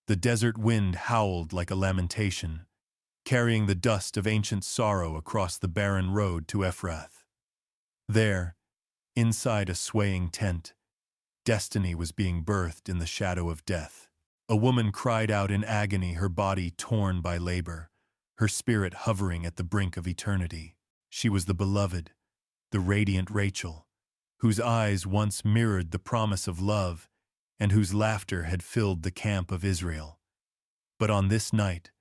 The desert wind howled like a lamentation, carrying the dust of ancient sorrow across the barren road to Ephrath. There, inside a swaying tent, destiny was being birthed in the shadow of death. A woman cried out in agony, her body torn by labor, her spirit hovering at the brink of eternity. She was the beloved, the radiant Rachel, whose eyes once mirrored the promise of love and whose laughter had filled the camp of Israel. But on this night,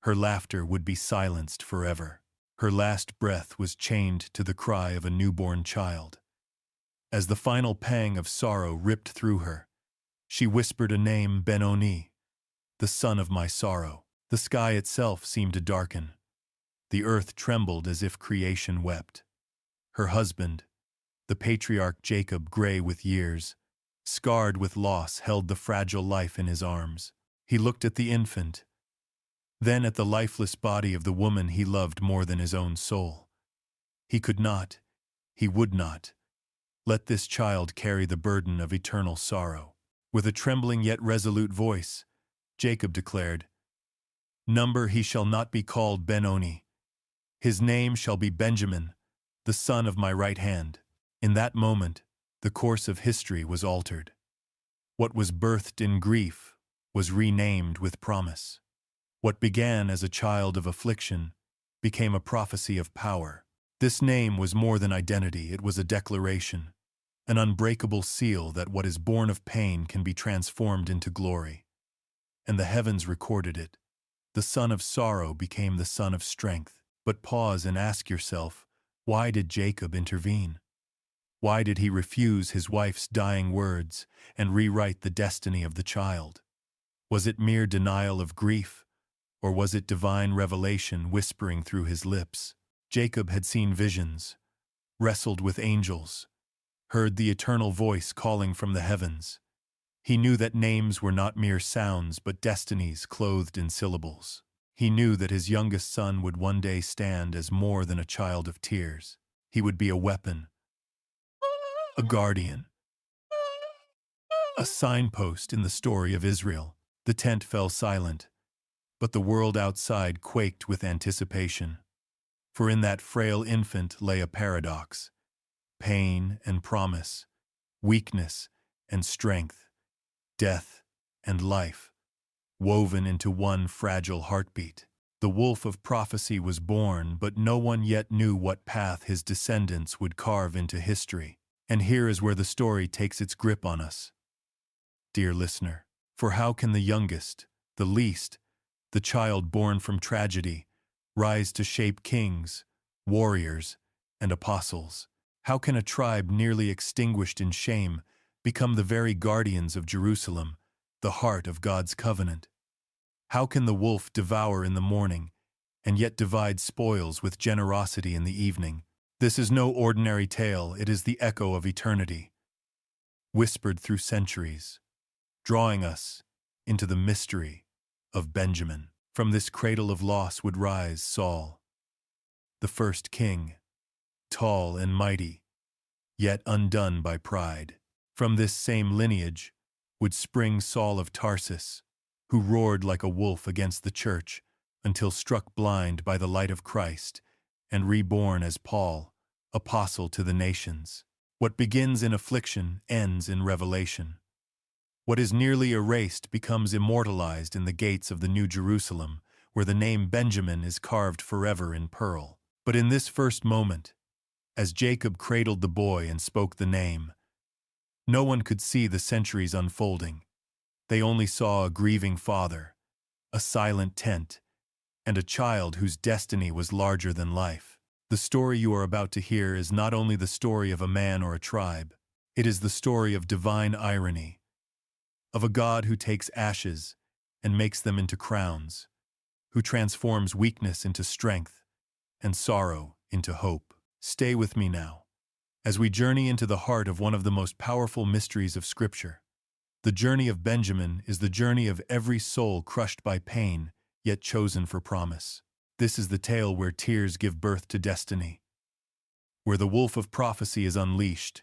her laughter would be silenced forever. Her last breath was chained to the cry of a newborn child. As the final pang of sorrow ripped through her, she whispered a name, Ben-Oni, the son of my sorrow. The sky itself seemed to darken. The earth trembled as if creation wept. Her husband, the patriarch Jacob, gray with years, scarred with loss, held the fragile life in his arms. He looked at the infant, then at the lifeless body of the woman he loved more than his own soul. He could not, he would not, let this child carry the burden of eternal sorrow. With a trembling yet resolute voice, Jacob declared, "Number he shall not be called Ben-Oni. His name shall be Benjamin, the son of my right hand." In that moment, the course of history was altered. What was birthed in grief was renamed with promise. What began as a child of affliction became a prophecy of power. This name was more than identity, it was a declaration, an unbreakable seal that what is born of pain can be transformed into glory. And the heavens recorded it. The son of sorrow became the son of strength. But pause and ask yourself, why did Jacob intervene? Why did he refuse his wife's dying words and rewrite the destiny of the child? Was it mere denial of grief, or was it divine revelation whispering through his lips? Jacob had seen visions, wrestled with angels, heard the eternal voice calling from the heavens. He knew that names were not mere sounds but destinies clothed in syllables. He knew that his youngest son would one day stand as more than a child of tears. He would be a weapon, a guardian, a signpost in the story of Israel. The tent fell silent, but the world outside quaked with anticipation. For in that frail infant lay a paradox: pain and promise, weakness and strength, death and life, woven into one fragile heartbeat. The wolf of prophecy was born, but no one yet knew what path his descendants would carve into history. And here is where the story takes its grip on us, dear listener. For how can the youngest, the least, the child born from tragedy, rise to shape kings, warriors, and apostles? How can a tribe nearly extinguished in shame become the very guardians of Jerusalem, the heart of God's covenant? How can the wolf devour in the morning and yet divide spoils with generosity in the evening? This is no ordinary tale, it is the echo of eternity, whispered through centuries, drawing us into the mystery of Benjamin. From this cradle of loss would rise Saul, the first king, tall and mighty, yet undone by pride. From this same lineage would spring Saul of Tarsus, who roared like a wolf against the church until struck blind by the light of Christ and reborn as Paul, apostle to the nations. What begins in affliction ends in revelation. What is nearly erased becomes immortalized in the gates of the New Jerusalem, where the name Benjamin is carved forever in pearl. But in this first moment, as Jacob cradled the boy and spoke the name, no one could see the centuries unfolding. They only saw a grieving father, a silent tent, and a child whose destiny was larger than life. The story you are about to hear is not only the story of a man or a tribe, it is the story of divine irony, of a God who takes ashes and makes them into crowns, who transforms weakness into strength and sorrow into hope. Stay with me now, as we journey into the heart of one of the most powerful mysteries of Scripture. The journey of Benjamin is the journey of every soul crushed by pain, yet chosen for promise. This is the tale where tears give birth to destiny, where the wolf of prophecy is unleashed,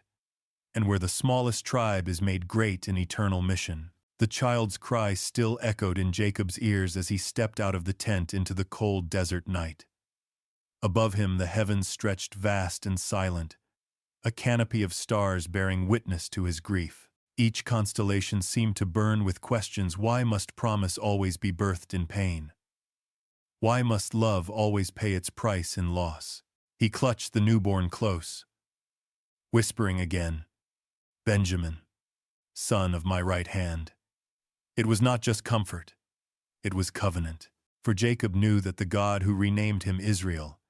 and where the smallest tribe is made great in eternal mission. The child's cry still echoed in Jacob's ears as he stepped out of the tent into the cold desert night. Above him the heavens stretched vast and silent, a canopy of stars bearing witness to his grief. Each constellation seemed to burn with questions. Why must promise always be birthed in pain? Why must love always pay its price in loss? He clutched the newborn close, whispering again, "Benjamin, son of my right hand." It was not just comfort, it was covenant. For Jacob knew that the God who renamed him Israel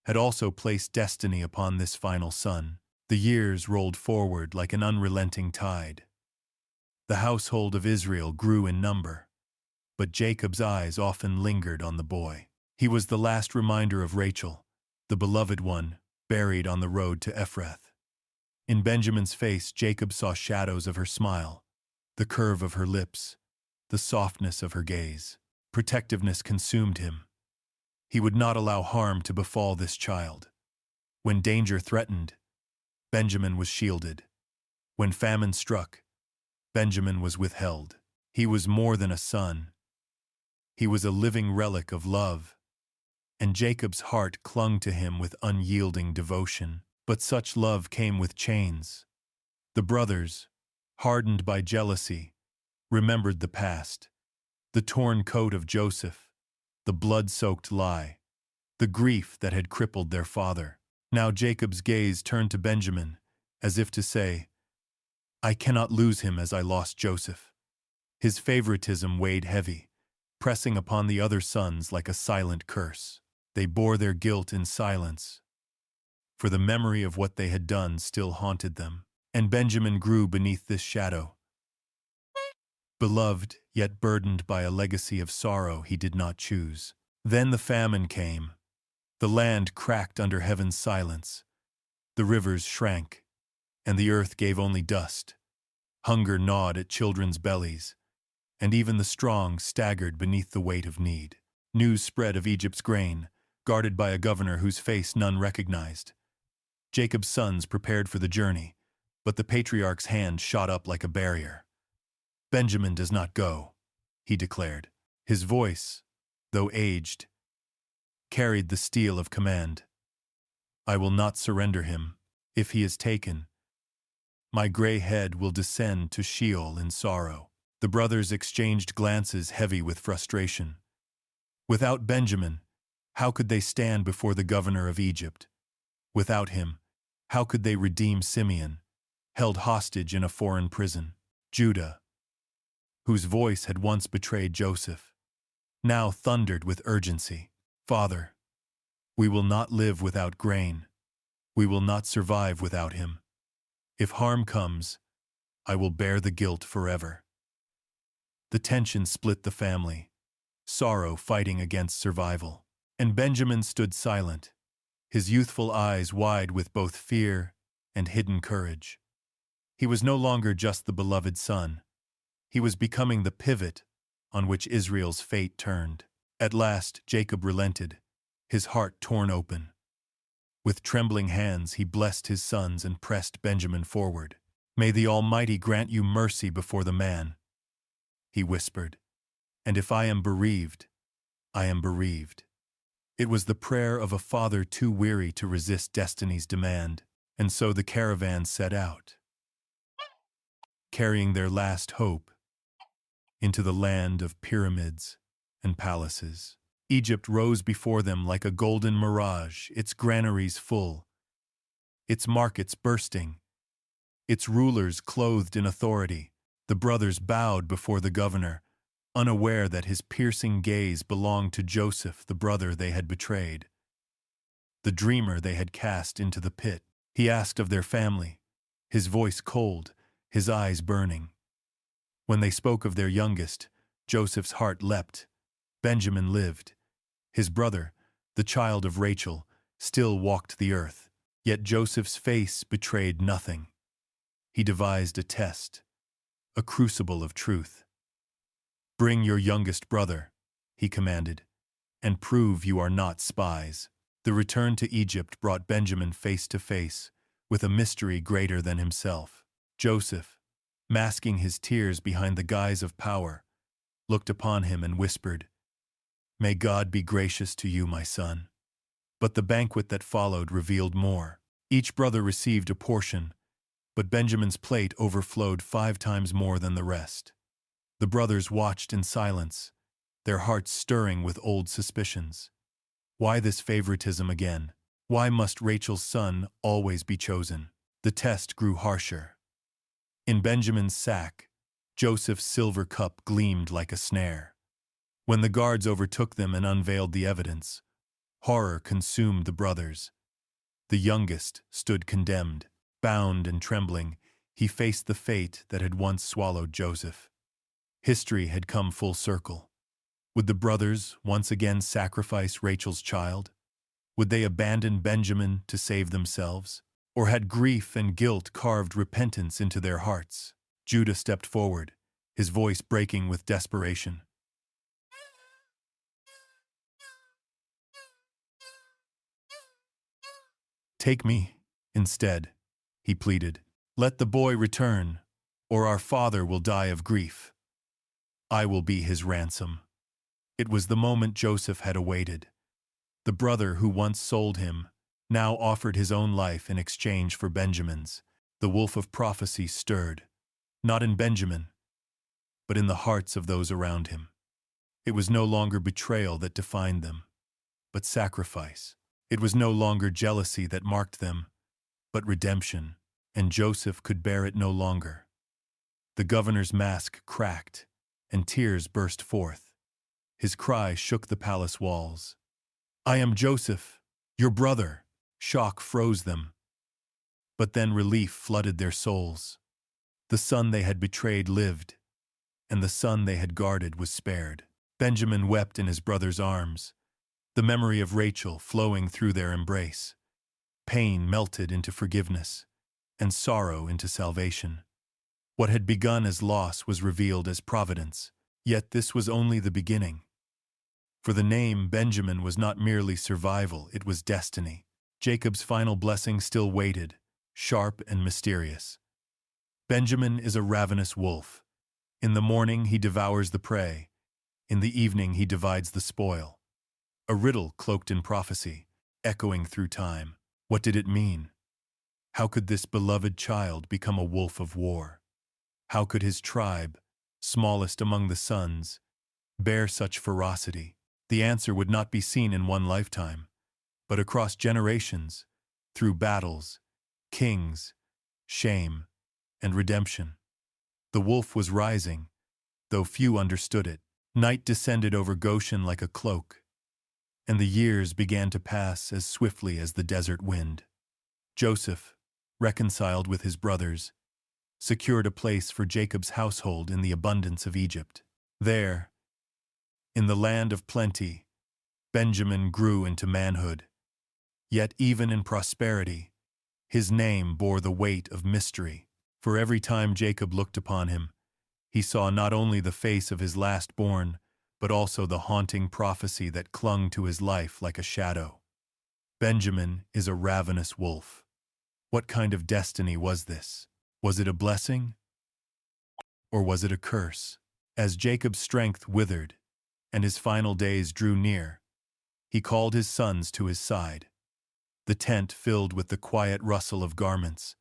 had also placed destiny upon this final son. The years rolled forward like an unrelenting tide. The household of Israel grew in number, but Jacob's eyes often lingered on the boy. He was the last reminder of Rachel, the beloved one, buried on the road to Ephrath. In Benjamin's face, Jacob saw shadows of her smile, the curve of her lips, the softness of her gaze. Protectiveness consumed him. He would not allow harm to befall this child. When danger threatened, Benjamin was shielded. When famine struck, Benjamin was withheld. He was more than a son. He was a living relic of love, and Jacob's heart clung to him with unyielding devotion. But such love came with chains. The brothers, hardened by jealousy, remembered the past, the torn coat of Joseph, the blood-soaked lie, the grief that had crippled their father. Now Jacob's gaze turned to Benjamin, as if to say, "I cannot lose him as I lost Joseph." His favoritism weighed heavy, pressing upon the other sons like a silent curse. They bore their guilt in silence, for the memory of what they had done still haunted them. And Benjamin grew beneath this shadow. Beloved, yet burdened by a legacy of sorrow he did not choose. Then the famine came. The land cracked under heaven's silence. The rivers shrank, and the earth gave only dust. Hunger gnawed at children's bellies, and even the strong staggered beneath the weight of need. News spread of Egypt's grain, guarded by a governor whose face none recognized. Jacob's sons prepared for the journey, but the patriarch's hand shot up like a barrier. "Benjamin does not go," he declared. His voice, though aged, carried the steel of command. "I will not surrender him. If he is taken, my gray head will descend to Sheol in sorrow." The brothers exchanged glances heavy with frustration. Without Benjamin, how could they stand before the governor of Egypt? Without him, how could they redeem Simeon, held hostage in a foreign prison? Judah, whose voice had once betrayed Joseph, now thundered with urgency. "Father, we will not live without grain. We will not survive without him. If harm comes, I will bear the guilt forever." The tension split the family, sorrow fighting against survival. And Benjamin stood silent, his youthful eyes wide with both fear and hidden courage. He was no longer just the beloved son. He was becoming the pivot on which Israel's fate turned. At last, Jacob relented, his heart torn open. With trembling hands, he blessed his sons and pressed Benjamin forward. "May the Almighty grant you mercy before the man," he whispered. "And if I am bereaved, I am bereaved." It was the prayer of a father too weary to resist destiny's demand, and so the caravan set out, carrying their last hope into the land of pyramids and palaces. Egypt rose before them like a golden mirage, its granaries full, its markets bursting, its rulers clothed in authority. The brothers bowed before the governor, unaware that his piercing gaze belonged to Joseph, the brother they had betrayed, the dreamer they had cast into the pit. He asked of their family, his voice cold, his eyes burning. When they spoke of their youngest, Joseph's heart leapt. Benjamin lived. His brother, the child of Rachel, still walked the earth. Yet Joseph's face betrayed nothing. He devised a test, a crucible of truth. "Bring your youngest brother," he commanded, "and prove you are not spies." The return to Egypt brought Benjamin face to face with a mystery greater than himself. Joseph, masking his tears behind the guise of power, looked upon him and whispered, "May God be gracious to you, my son." But the banquet that followed revealed more. Each brother received a portion, but Benjamin's plate overflowed 5 times more than the rest. The brothers watched in silence, their hearts stirring with old suspicions. Why this favoritism again? Why must Rachel's son always be chosen? The test grew harsher. In Benjamin's sack, Joseph's silver cup gleamed like a snare. When the guards overtook them and unveiled the evidence, horror consumed the brothers. The youngest stood condemned. Bound and trembling, he faced the fate that had once swallowed Joseph. History had come full circle. Would the brothers once again sacrifice Rachel's child? Would they abandon Benjamin to save themselves? Or had grief and guilt carved repentance into their hearts? Judah stepped forward, his voice breaking with desperation. "Take me, instead," he pleaded. "Let the boy return, or our father will die of grief. I will be his ransom." It was the moment Joseph had awaited. The brother who once sold him now offered his own life in exchange for Benjamin's. The wolf of prophecy stirred, not in Benjamin, but in the hearts of those around him. It was no longer betrayal that defined them, but sacrifice. It was no longer jealousy that marked them, but redemption, and Joseph could bear it no longer. The governor's mask cracked, and tears burst forth. His cry shook the palace walls. "I am Joseph, your brother." Shock froze them, but then relief flooded their souls. The son they had betrayed lived, and the son they had guarded was spared. Benjamin wept in his brother's arms, the memory of Rachel flowing through their embrace. Pain melted into forgiveness, and sorrow into salvation. What had begun as loss was revealed as providence, yet this was only the beginning. For the name Benjamin was not merely survival, it was destiny. Jacob's final blessing still waited, sharp and mysterious. Benjamin is a ravenous wolf. In the morning he devours the prey. In the evening he divides the spoil. A riddle cloaked in prophecy, echoing through time. What did it mean? How could this beloved child become a wolf of war? How could his tribe, smallest among the sons, bear such ferocity? The answer would not be seen in one lifetime, but across generations, through battles, kings, shame, and redemption. The wolf was rising, though few understood it. Night descended over Goshen like a cloak, and the years began to pass as swiftly as the desert wind. Joseph, reconciled with his brothers, secured a place for Jacob's household in the abundance of Egypt. There, in the land of plenty, Benjamin grew into manhood. Yet even in prosperity, his name bore the weight of mystery. For every time Jacob looked upon him, he saw not only the face of his last-born, but also the haunting prophecy that clung to his life like a shadow. Benjamin is a ravenous wolf. What kind of destiny was this? Was it a blessing? Or was it a curse? As Jacob's strength withered, and his final days drew near, he called his sons to his side. The tent filled with the quiet rustle of garments,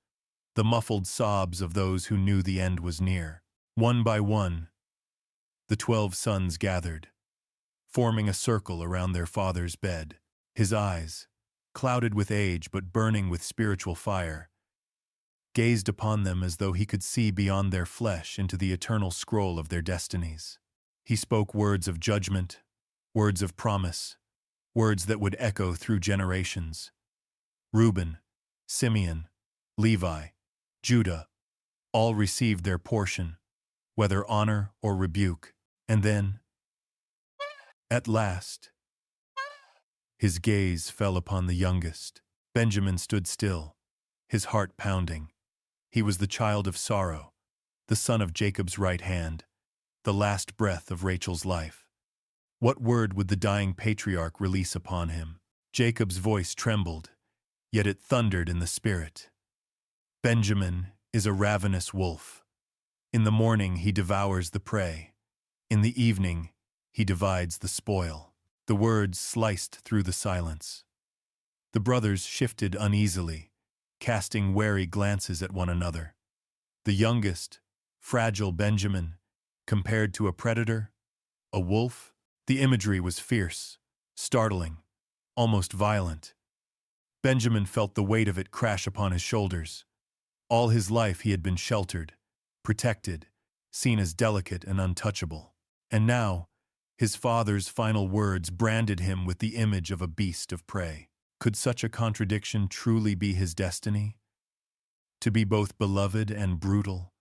the muffled sobs of those who knew the end was near. One by one, the 12 sons gathered, forming a circle around their father's bed. His eyes, clouded with age but burning with spiritual fire, gazed upon them as though he could see beyond their flesh into the eternal scroll of their destinies. He spoke words of judgment, words of promise, words that would echo through generations. Reuben, Simeon, Levi, Judah, all received their portion, whether honor or rebuke. And then, at last, his gaze fell upon the youngest. Benjamin stood still, his heart pounding. He was the child of sorrow, the son of Jacob's right hand, the last breath of Rachel's life. What word would the dying patriarch release upon him? Jacob's voice trembled, yet it thundered in the spirit. "Benjamin is a ravenous wolf. In the morning he devours the prey. In the evening he divides the spoil. The words sliced through the silence. The brothers shifted uneasily, casting wary glances at one another. The youngest, fragile Benjamin, compared to a predator, a wolf. The imagery was fierce, startling, almost violent. Benjamin felt the weight of it crash upon his shoulders. All his life he had been sheltered, protected, seen as delicate and untouchable. And now, his father's final words branded him with the image of a beast of prey. Could such a contradiction truly be his destiny? To be both beloved and brutal,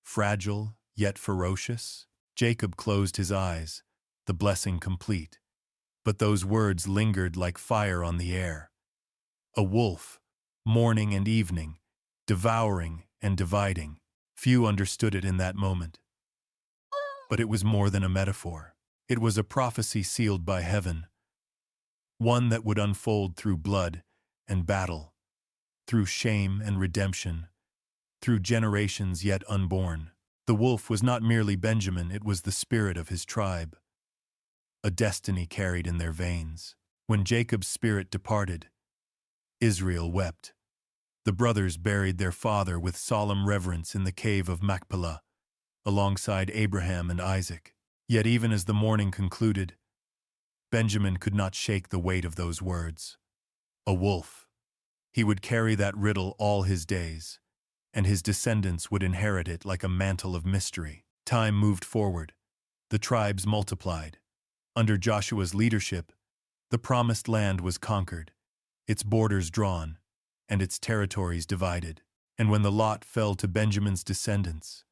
fragile yet ferocious? Jacob closed his eyes, the blessing complete. But those words lingered like fire on the air. A wolf, morning and evening, devouring and dividing. Few understood it in that moment. But it was more than a metaphor. It was a prophecy sealed by heaven, one that would unfold through blood and battle, through shame and redemption, through generations yet unborn. The wolf was not merely Benjamin, it was the spirit of his tribe, a destiny carried in their veins. When Jacob's spirit departed, Israel wept. The brothers buried their father with solemn reverence in the cave of Machpelah, alongside Abraham and Isaac. Yet even as the mourning concluded, Benjamin could not shake the weight of those words. A wolf. He would carry that riddle all his days, and his descendants would inherit it like a mantle of mystery. Time moved forward. The tribes multiplied. Under Joshua's leadership, the promised land was conquered, its borders drawn, and its territories divided. And when the lot fell to Benjamin's descendants,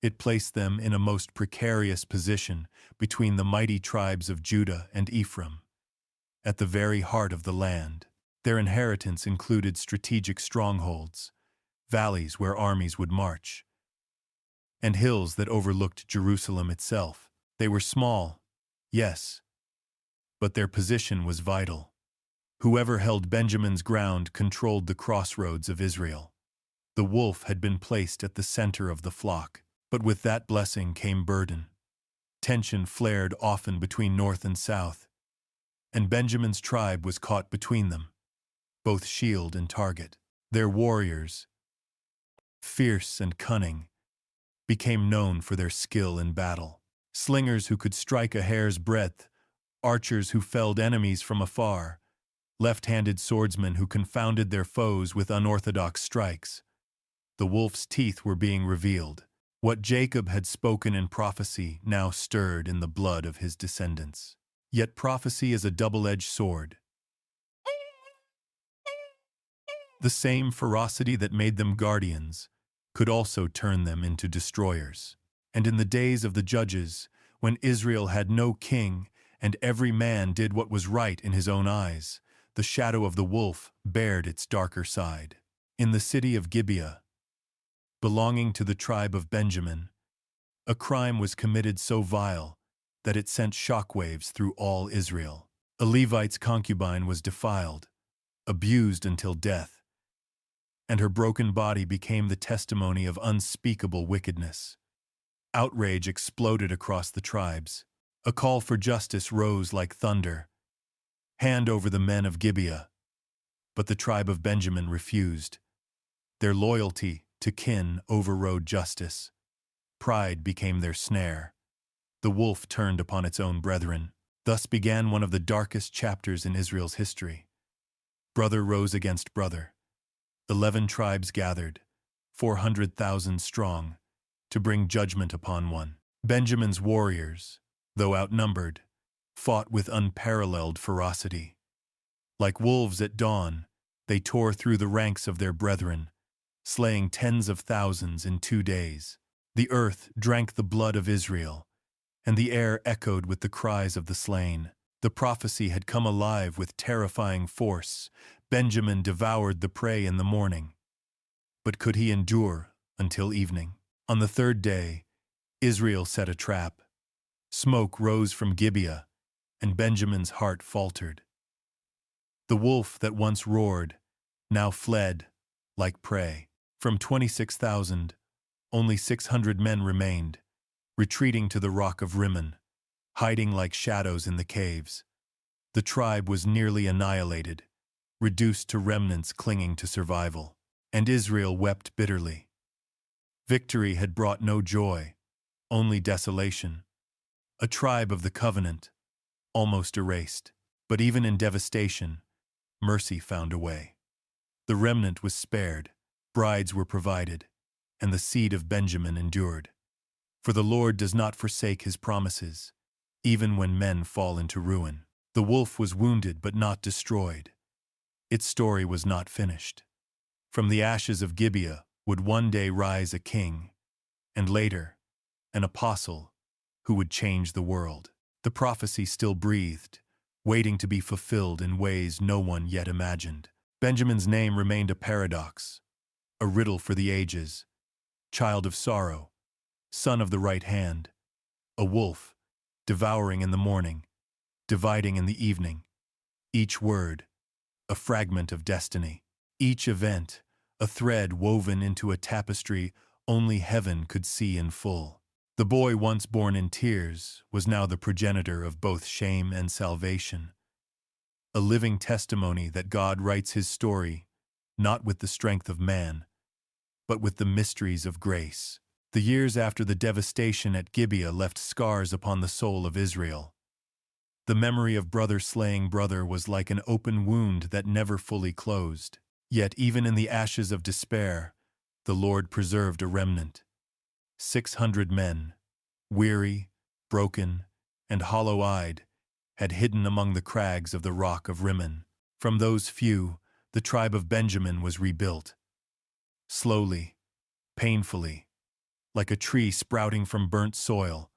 it placed them in a most precarious position between the mighty tribes of Judah and Ephraim. At the very heart of the land, their inheritance included strategic strongholds, valleys where armies would march, and hills that overlooked Jerusalem itself. They were small, yes, but their position was vital. Whoever held Benjamin's ground controlled the crossroads of Israel. The wolf had been placed at the center of the flock. But with that blessing came burden. Tension flared often between north and south, and Benjamin's tribe was caught between them, both shield and target. Their warriors, fierce and cunning, became known for their skill in battle. Slingers who could strike a hair's breadth, archers who felled enemies from afar, left-handed swordsmen who confounded their foes with unorthodox strikes. The wolf's teeth were being revealed. What Jacob had spoken in prophecy now stirred in the blood of his descendants. Yet prophecy is a double-edged sword. The same ferocity that made them guardians could also turn them into destroyers. And in the days of the judges, when Israel had no king and every man did what was right in his own eyes, the shadow of the wolf bared its darker side. In the city of Gibeah, belonging to the tribe of Benjamin, a crime was committed so vile that it sent shockwaves through all Israel. A Levite's concubine was defiled, abused until death, and her broken body became the testimony of unspeakable wickedness. Outrage exploded across the tribes. A call for justice rose like thunder. Hand over the men of Gibeah. But the tribe of Benjamin refused. Their loyalty to kin overrode justice. Pride became their snare. The wolf turned upon its own brethren. Thus began one of the darkest chapters in Israel's history. Brother rose against brother. 11 tribes gathered, 400,000 strong, to bring judgment upon one. Benjamin's warriors, though outnumbered, fought with unparalleled ferocity. Like wolves at dawn, they tore through the ranks of their brethren, slaying tens of thousands in 2 days. The earth drank the blood of Israel, and the air echoed with the cries of the slain. The prophecy had come alive with terrifying force. Benjamin devoured the prey in the morning. But could he endure until evening? On the 3rd day, Israel set a trap. Smoke rose from Gibeah, and Benjamin's heart faltered. The wolf that once roared now fled like prey. From 26,000, Only 600 men remained, retreating to the rock of Rimmon, hiding like shadows in the caves. The tribe was nearly annihilated, reduced to remnants clinging to survival. And Israel wept bitterly. Victory had brought no joy, only desolation. A tribe of the covenant, almost erased. But even in devastation, mercy found a way. The remnant was spared, brides were provided, and the seed of Benjamin endured. For the Lord does not forsake his promises, even when men fall into ruin. The wolf was wounded but not destroyed. Its story was not finished. From the ashes of Gibeah would one day rise a king, and later, an apostle who would change the world. The prophecy still breathed, waiting to be fulfilled in ways no one yet imagined. Benjamin's name remained a paradox, a riddle for the ages. Child of sorrow, son of the right hand, a wolf, devouring in the morning, dividing in the evening. Each word, a fragment of destiny. Each event, a thread woven into a tapestry only heaven could see in full. The boy once born in tears was now the progenitor of both shame and salvation. A living testimony that God writes his story, not with the strength of man, but with the mysteries of grace. The years after the devastation at Gibeah left scars upon the soul of Israel. The memory of brother slaying brother was like an open wound that never fully closed. Yet even in the ashes of despair, the Lord preserved a remnant. 600 men, weary, broken, and hollow-eyed, had hidden among the crags of the rock of Rimmon. From those few, the tribe of Benjamin was rebuilt. Slowly, painfully, like a tree sprouting from burnt soil,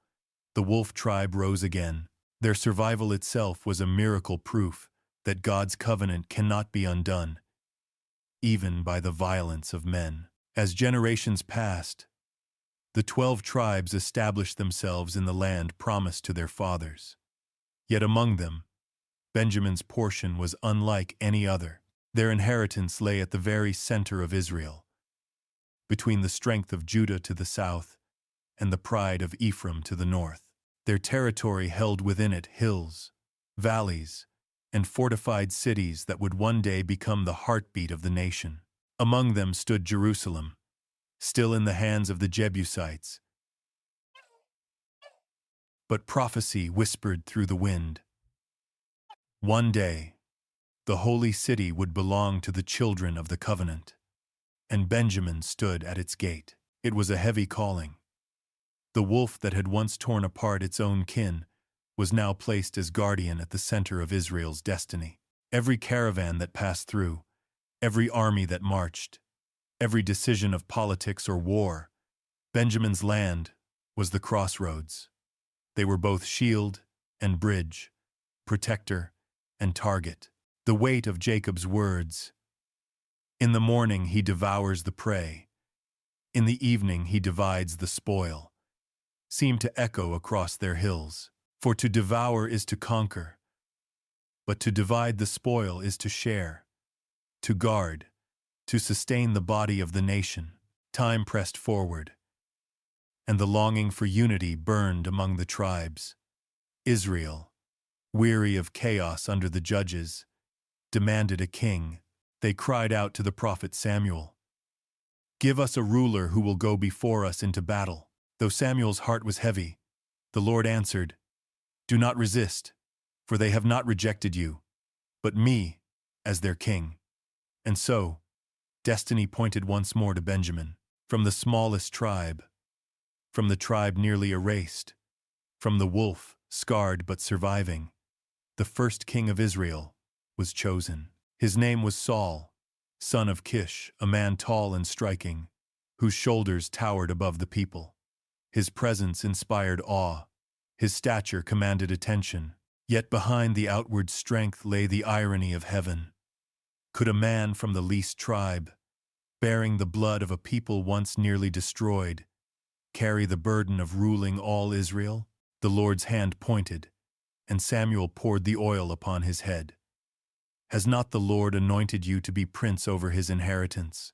the wolf tribe rose again. Their survival itself was a miracle proof that God's covenant cannot be undone, even by the violence of men. As generations passed, the 12 tribes established themselves in the land promised to their fathers. Yet among them, Benjamin's portion was unlike any other. Their inheritance lay at the very center of Israel, between the strength of Judah to the south and the pride of Ephraim to the north. Their territory held within it hills, valleys, and fortified cities that would one day become the heartbeat of the nation. Among them stood Jerusalem, still in the hands of the Jebusites. But prophecy whispered through the wind. One day, the holy city would belong to the children of the covenant, and Benjamin stood at its gate. It was a heavy calling. The wolf that had once torn apart its own kin was now placed as guardian at the center of Israel's destiny. Every caravan that passed through, every army that marched, every decision of politics or war, Benjamin's land was the crossroads. They were both shield and bridge, protector and target. The weight of Jacob's words, "In the morning he devours the prey, in the evening he divides the spoil," seemed to echo across their hills. For to devour is to conquer, but to divide the spoil is to share, to guard, to sustain the body of the nation. Time pressed forward, and the longing for unity burned among the tribes. Israel, weary of chaos under the judges, demanded a king. They cried out to the prophet Samuel, "Give us a ruler who will go before us into battle." Though Samuel's heart was heavy, the Lord answered, "Do not resist, for they have not rejected you, but me as their king." And so, destiny pointed once more to Benjamin. From the smallest tribe, from the tribe nearly erased, from the wolf, scarred but surviving, the first king of Israel was chosen. His name was Saul, son of Kish, a man tall and striking, whose shoulders towered above the people. His presence inspired awe. His stature commanded attention. Yet behind the outward strength lay the irony of heaven. Could a man from the least tribe, bearing the blood of a people once nearly destroyed, carry the burden of ruling all Israel? The Lord's hand pointed, and Samuel poured the oil upon his head. "Has not the Lord anointed you to be prince over his inheritance?"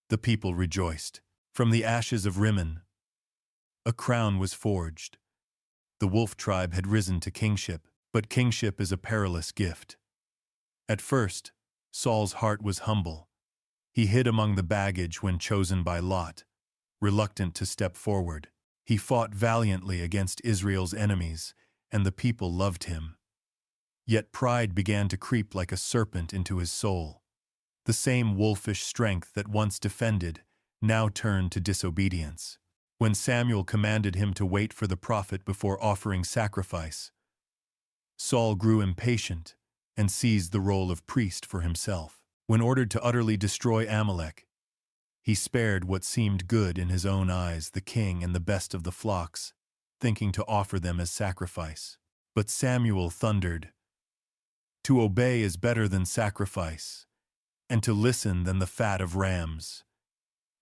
The people rejoiced. From the ashes of Rimmon, a crown was forged. The wolf tribe had risen to kingship, but kingship is a perilous gift. At first, Saul's heart was humble. He hid among the baggage when chosen by Lot, reluctant to step forward. He fought valiantly against Israel's enemies, and the people loved him. Yet pride began to creep like a serpent into his soul. The same wolfish strength that once defended now turned to disobedience. When Samuel commanded him to wait for the prophet before offering sacrifice, Saul grew impatient and seized the role of priest for himself. When ordered to utterly destroy Amalek, he spared what seemed good in his own eyes, the king and the best of the flocks, thinking to offer them as sacrifice. But Samuel thundered, "To obey is better than sacrifice, and to listen than the fat of rams.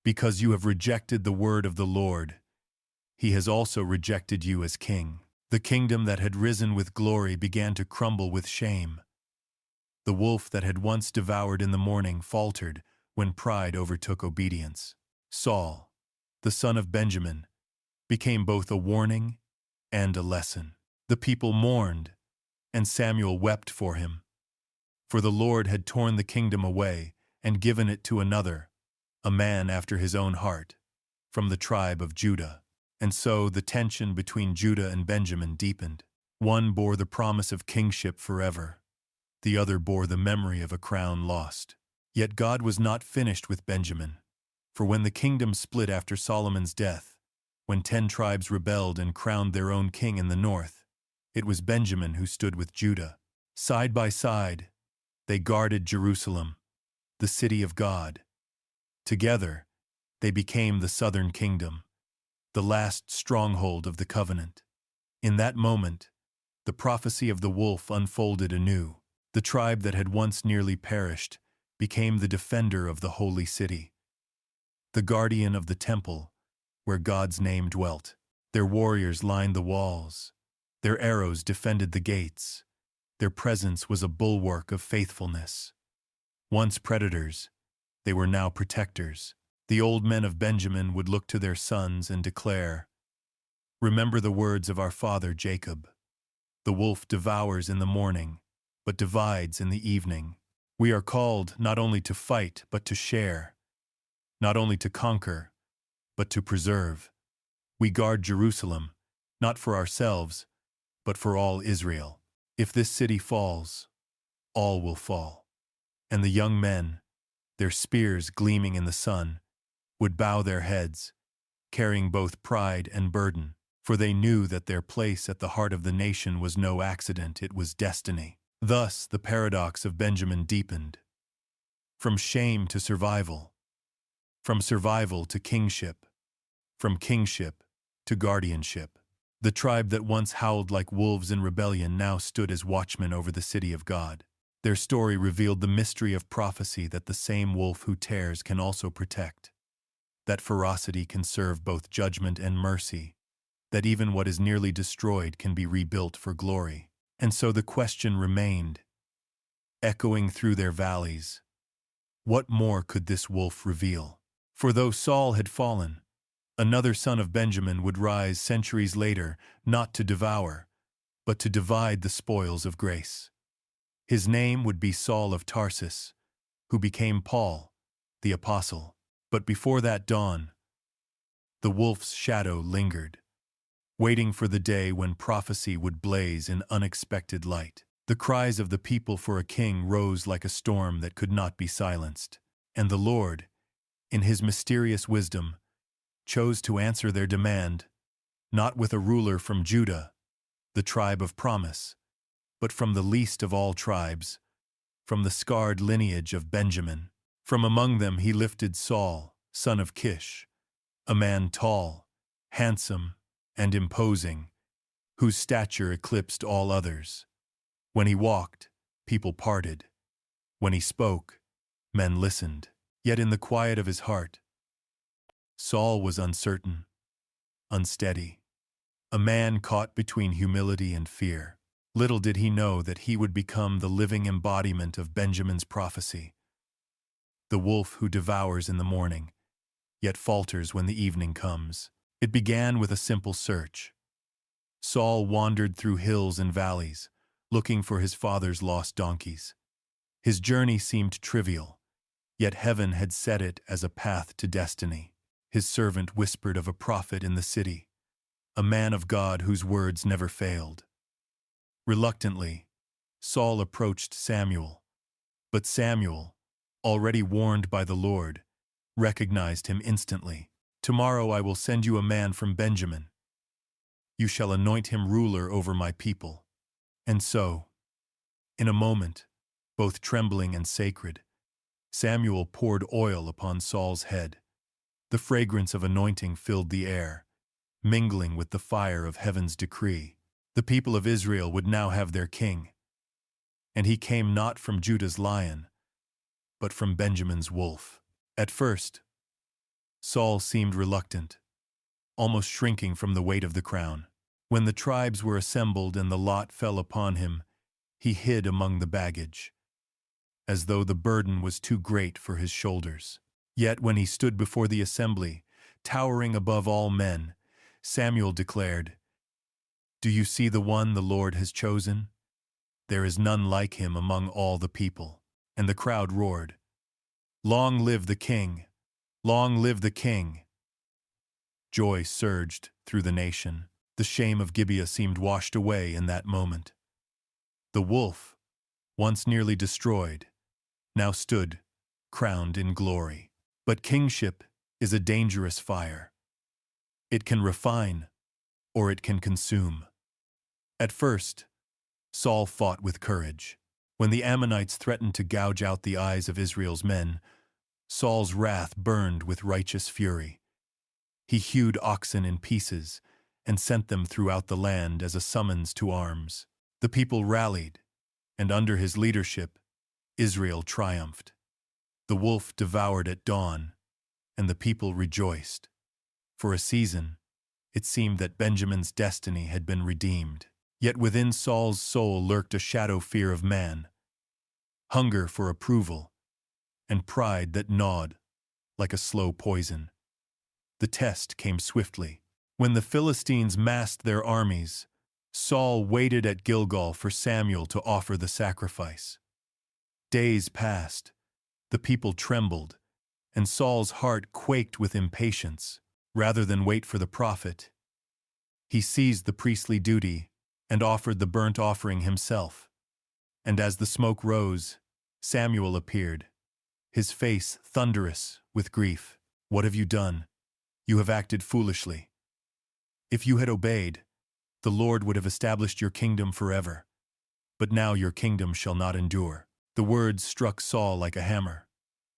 Because you have rejected the word of the Lord, he has also rejected you as king." The kingdom that had risen with glory began to crumble with shame. The wolf that had once devoured in the morning faltered when pride overtook obedience. Saul, the son of Benjamin, became both a warning and a lesson. The people mourned, and Samuel wept for him. For the Lord had torn the kingdom away and given it to another, a man after his own heart, from the tribe of Judah. And so the tension between Judah and Benjamin deepened. One bore the promise of kingship forever. The other bore the memory of a crown lost. Yet God was not finished with Benjamin. For when the kingdom split after Solomon's death, when 10 tribes rebelled and crowned their own king in the north, it was Benjamin who stood with Judah. Side by side, they guarded Jerusalem, the city of God. Together, they became the southern kingdom, the last stronghold of the covenant. In that moment, the prophecy of the wolf unfolded anew. The tribe that had once nearly perished became the defender of the holy city, the guardian of the temple where God's name dwelt. Their warriors lined the walls. Their arrows defended the gates. Their presence was a bulwark of faithfulness. Once predators, they were now protectors. The old men of Benjamin would look to their sons and declare, "Remember the words of our father Jacob. The wolf devours in the morning, but divides in the evening. We are called not only to fight, but to share, not only to conquer, but to preserve. We guard Jerusalem, not for ourselves, but for all Israel. If this city falls, all will fall." And the young men, their spears gleaming in the sun, would bow their heads, carrying both pride and burden, for they knew that their place at the heart of the nation was no accident, it was destiny. Thus the paradox of Benjamin deepened. From shame to survival, from survival to kingship, from kingship to guardianship. The tribe that once howled like wolves in rebellion now stood as watchmen over the city of God. Their story revealed the mystery of prophecy, that the same wolf who tears can also protect, that ferocity can serve both judgment and mercy, that even what is nearly destroyed can be rebuilt for glory. And so the question remained, echoing through their valleys, what more could this wolf reveal? For though Saul had fallen, another son of Benjamin would rise centuries later, not to devour, but to divide the spoils of grace. His name would be Saul of Tarsus, who became Paul, the apostle. But before that dawn, the wolf's shadow lingered, waiting for the day when prophecy would blaze in unexpected light. The cries of the people for a king rose like a storm that could not be silenced. And the Lord, in his mysterious wisdom, chose to answer their demand, not with a ruler from Judah, the tribe of promise, but from the least of all tribes, from the scarred lineage of Benjamin. From among them he lifted Saul, son of Kish, a man tall, handsome, and imposing, whose stature eclipsed all others. When he walked, people parted. When he spoke, men listened. Yet in the quiet of his heart, Saul was uncertain, unsteady, a man caught between humility and fear. Little did he know that he would become the living embodiment of Benjamin's prophecy, the wolf who devours in the morning, yet falters when the evening comes. It began with a simple search. Saul wandered through hills and valleys, looking for his father's lost donkeys. His journey seemed trivial, yet heaven had set it as a path to destiny. His servant whispered of a prophet in the city, a man of God whose words never failed. Reluctantly, Saul approached Samuel, but Samuel, already warned by the Lord, recognized him instantly. "Tomorrow I will send you a man from Benjamin. You shall anoint him ruler over my people." And so, in a moment, both trembling and sacred, Samuel poured oil upon Saul's head. The fragrance of anointing filled the air, mingling with the fire of heaven's decree. The people of Israel would now have their king. And he came not from Judah's lion, but from Benjamin's wolf. At first, Saul seemed reluctant, almost shrinking from the weight of the crown. When the tribes were assembled and the lot fell upon him, he hid among the baggage, as though the burden was too great for his shoulders. Yet when he stood before the assembly, towering above all men, Samuel declared, "Do you see the one the Lord has chosen? There is none like him among all the people." And the crowd roared, "Long live the king! Long live the king!" Joy surged through the nation. The shame of Gibeah seemed washed away in that moment. The wolf, once nearly destroyed, now stood crowned in glory. But kingship is a dangerous fire. It can refine, or it can consume. At first, Saul fought with courage. When the Ammonites threatened to gouge out the eyes of Israel's men, Saul's wrath burned with righteous fury. He hewed oxen in pieces and sent them throughout the land as a summons to arms. The people rallied, and under his leadership, Israel triumphed. The wolf devoured at dawn, and the people rejoiced. For a season, it seemed that Benjamin's destiny had been redeemed. Yet within Saul's soul lurked a shadow fear of man, hunger for approval, and pride that gnawed like a slow poison. The test came swiftly. When the Philistines massed their armies, Saul waited at Gilgal for Samuel to offer the sacrifice. Days passed. The people trembled, and Saul's heart quaked with impatience. Rather than wait for the prophet, he seized the priestly duty and offered the burnt offering himself. And as the smoke rose, Samuel appeared, his face thunderous with grief. "What have you done? You have acted foolishly. If you had obeyed, the Lord would have established your kingdom forever. But now your kingdom shall not endure." The words struck Saul like a hammer.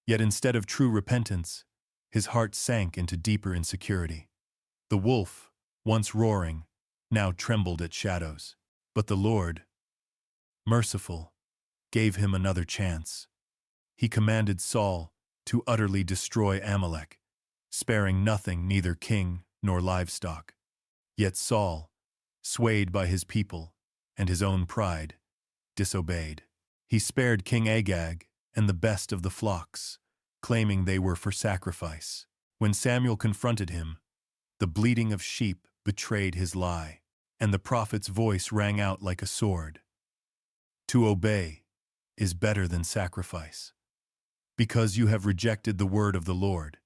Yet instead of true repentance, his heart sank into deeper insecurity. The wolf, once roaring, now trembled at shadows. But the Lord, merciful, gave him another chance. He commanded Saul to utterly destroy Amalek, sparing nothing, neither king nor livestock. Yet Saul, swayed by his people and his own pride, disobeyed. He spared King Agag and the best of the flocks, claiming they were for sacrifice. When Samuel confronted him, the bleating of sheep betrayed his lie, and the prophet's voice rang out like a sword. To obey is better than sacrifice. Because you have rejected the word of the Lord,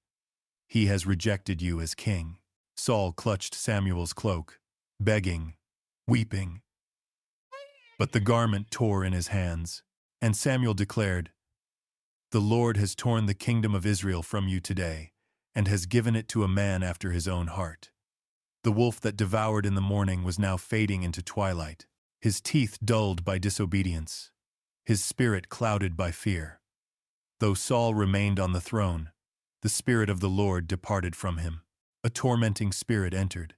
he has rejected you as king. Saul clutched Samuel's cloak, begging, weeping. But the garment tore in his hands, and Samuel declared, "The Lord has torn the kingdom of Israel from you today, and has given it to a man after his own heart." The wolf that devoured in the morning was now fading into twilight, his teeth dulled by disobedience, his spirit clouded by fear. Though Saul remained on the throne, the Spirit of the Lord departed from him. A tormenting spirit entered,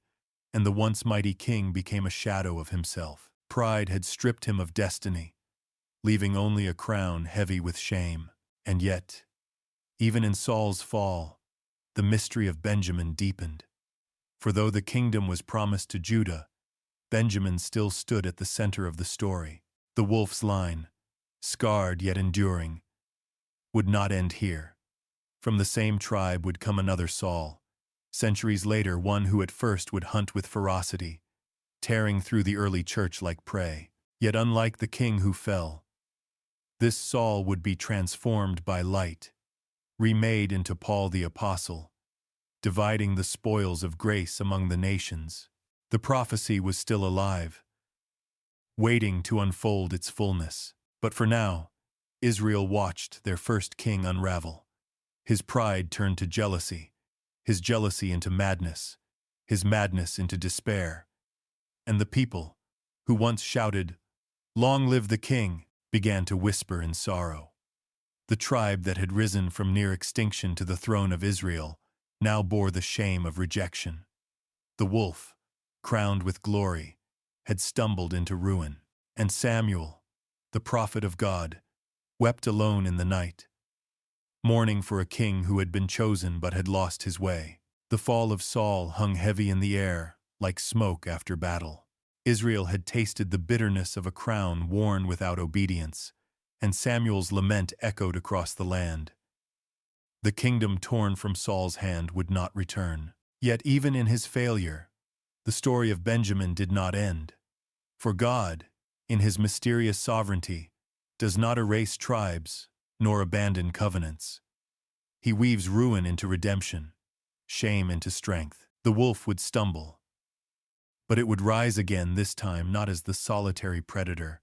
and the once mighty king became a shadow of himself. Pride had stripped him of destiny, leaving only a crown heavy with shame. And yet, even in Saul's fall, the mystery of Benjamin deepened. For though the kingdom was promised to Judah, Benjamin still stood at the center of the story. The wolf's line, scarred yet enduring, would not end here. From the same tribe would come another Saul. Centuries later, one who at first would hunt with ferocity, tearing through the early church like prey. Yet unlike the king who fell, this Saul would be transformed by light, remade into Paul the Apostle, dividing the spoils of grace among the nations. The prophecy was still alive, waiting to unfold its fullness. But for now, Israel watched their first king unravel. His pride turned to jealousy, his jealousy into madness, his madness into despair. And the people, who once shouted, "Long live the king," began to whisper in sorrow. The tribe that had risen from near extinction to the throne of Israel now bore the shame of rejection. The wolf, crowned with glory, had stumbled into ruin. And Samuel, the prophet of God, wept alone in the night, mourning for a king who had been chosen but had lost his way. The fall of Saul hung heavy in the air, like smoke after battle. Israel had tasted the bitterness of a crown worn without obedience, and Samuel's lament echoed across the land. The kingdom torn from Saul's hand would not return. Yet even in his failure, the story of Benjamin did not end. For God, in his mysterious sovereignty, does not erase tribes nor abandon covenants. He weaves ruin into redemption, shame into strength. The wolf would stumble, but it would rise again, this time not as the solitary predator,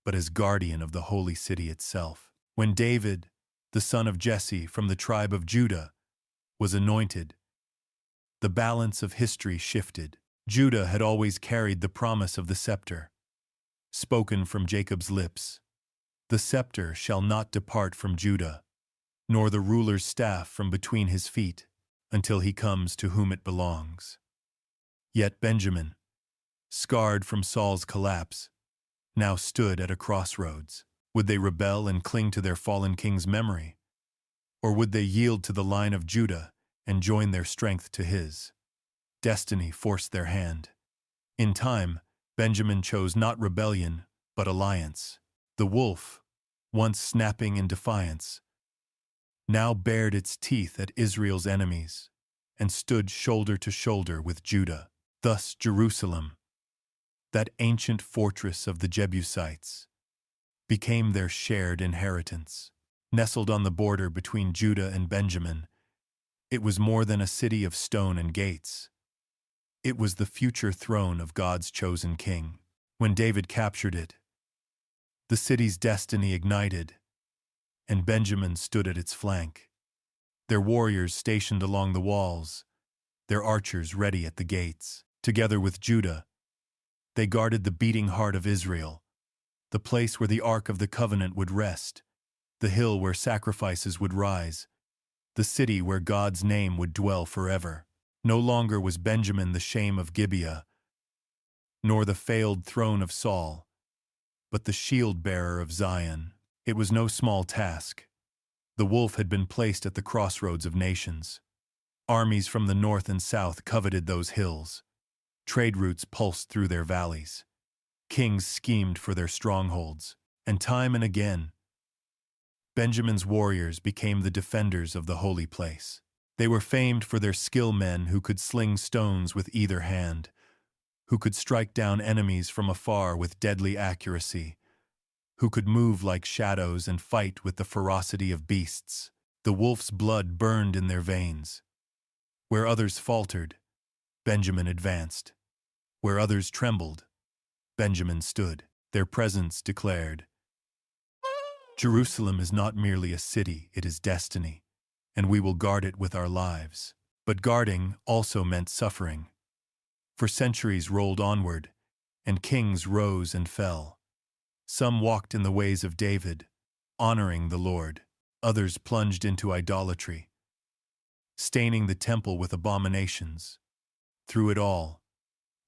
but as guardian of the holy city itself. When David, the son of Jesse from the tribe of Judah, was anointed, the balance of history shifted. Judah had always carried the promise of the scepter, spoken from Jacob's lips. The scepter shall not depart from Judah, nor the ruler's staff from between his feet, until he comes to whom it belongs. Yet Benjamin, scarred from Saul's collapse, now stood at a crossroads. Would they rebel and cling to their fallen king's memory? Or would they yield to the line of Judah and join their strength to his? Destiny forced their hand. In time, Benjamin chose not rebellion, but alliance. The wolf, once snapping in defiance, now bared its teeth at Israel's enemies and stood shoulder to shoulder with Judah. Thus Jerusalem, that ancient fortress of the Jebusites, became their shared inheritance. Nestled on the border between Judah and Benjamin, it was more than a city of stone and gates. It was the future throne of God's chosen king. When David captured it, the city's destiny ignited, and Benjamin stood at its flank. Their warriors stationed along the walls, their archers ready at the gates. Together with Judah, they guarded the beating heart of Israel, the place where the Ark of the Covenant would rest, the hill where sacrifices would rise, the city where God's name would dwell forever. No longer was Benjamin the shame of Gibeah, nor the failed throne of Saul, but the shield-bearer of Zion. It was no small task. The wolf had been placed at the crossroads of nations. Armies from the north and south coveted those hills. Trade routes pulsed through their valleys. Kings schemed for their strongholds, and time and again, Benjamin's warriors became the defenders of the holy place. They were famed for their skill, men who could sling stones with either hand, who could strike down enemies from afar with deadly accuracy, who could move like shadows and fight with the ferocity of beasts. The wolf's blood burned in their veins. Where others faltered, Benjamin advanced. Where others trembled, Benjamin stood. Their presence declared, "Jerusalem is not merely a city, it is destiny, and we will guard it with our lives." But guarding also meant suffering. For centuries rolled onward, and kings rose and fell. Some walked in the ways of David, honoring the Lord. Others plunged into idolatry, staining the temple with abominations. Through it all,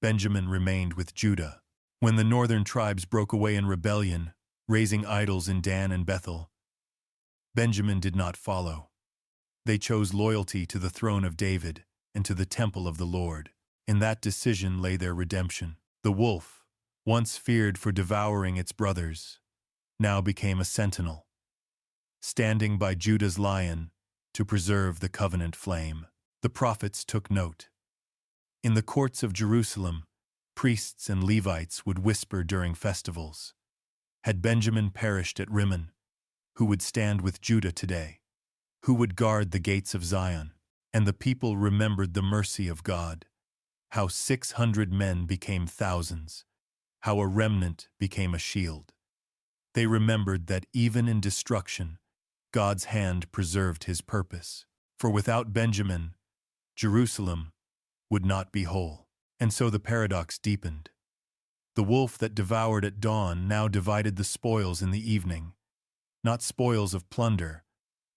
Benjamin remained with Judah. When the northern tribes broke away in rebellion, raising idols in Dan and Bethel, Benjamin did not follow. They chose loyalty to the throne of David and to the temple of the Lord. In that decision lay their redemption. The wolf, once feared for devouring its brothers, now became a sentinel, standing by Judah's lion to preserve the covenant flame. The prophets took note. In the courts of Jerusalem, priests and Levites would whisper during festivals. Had Benjamin perished at Rimmon, who would stand with Judah today? Who would guard the gates of Zion? And the people remembered the mercy of God, how 600 men became thousands, how a remnant became a shield. They remembered that even in destruction, God's hand preserved his purpose. For without Benjamin, Jerusalem would not be whole. And so the paradox deepened. The wolf that devoured at dawn now divided the spoils in the evening, not spoils of plunder,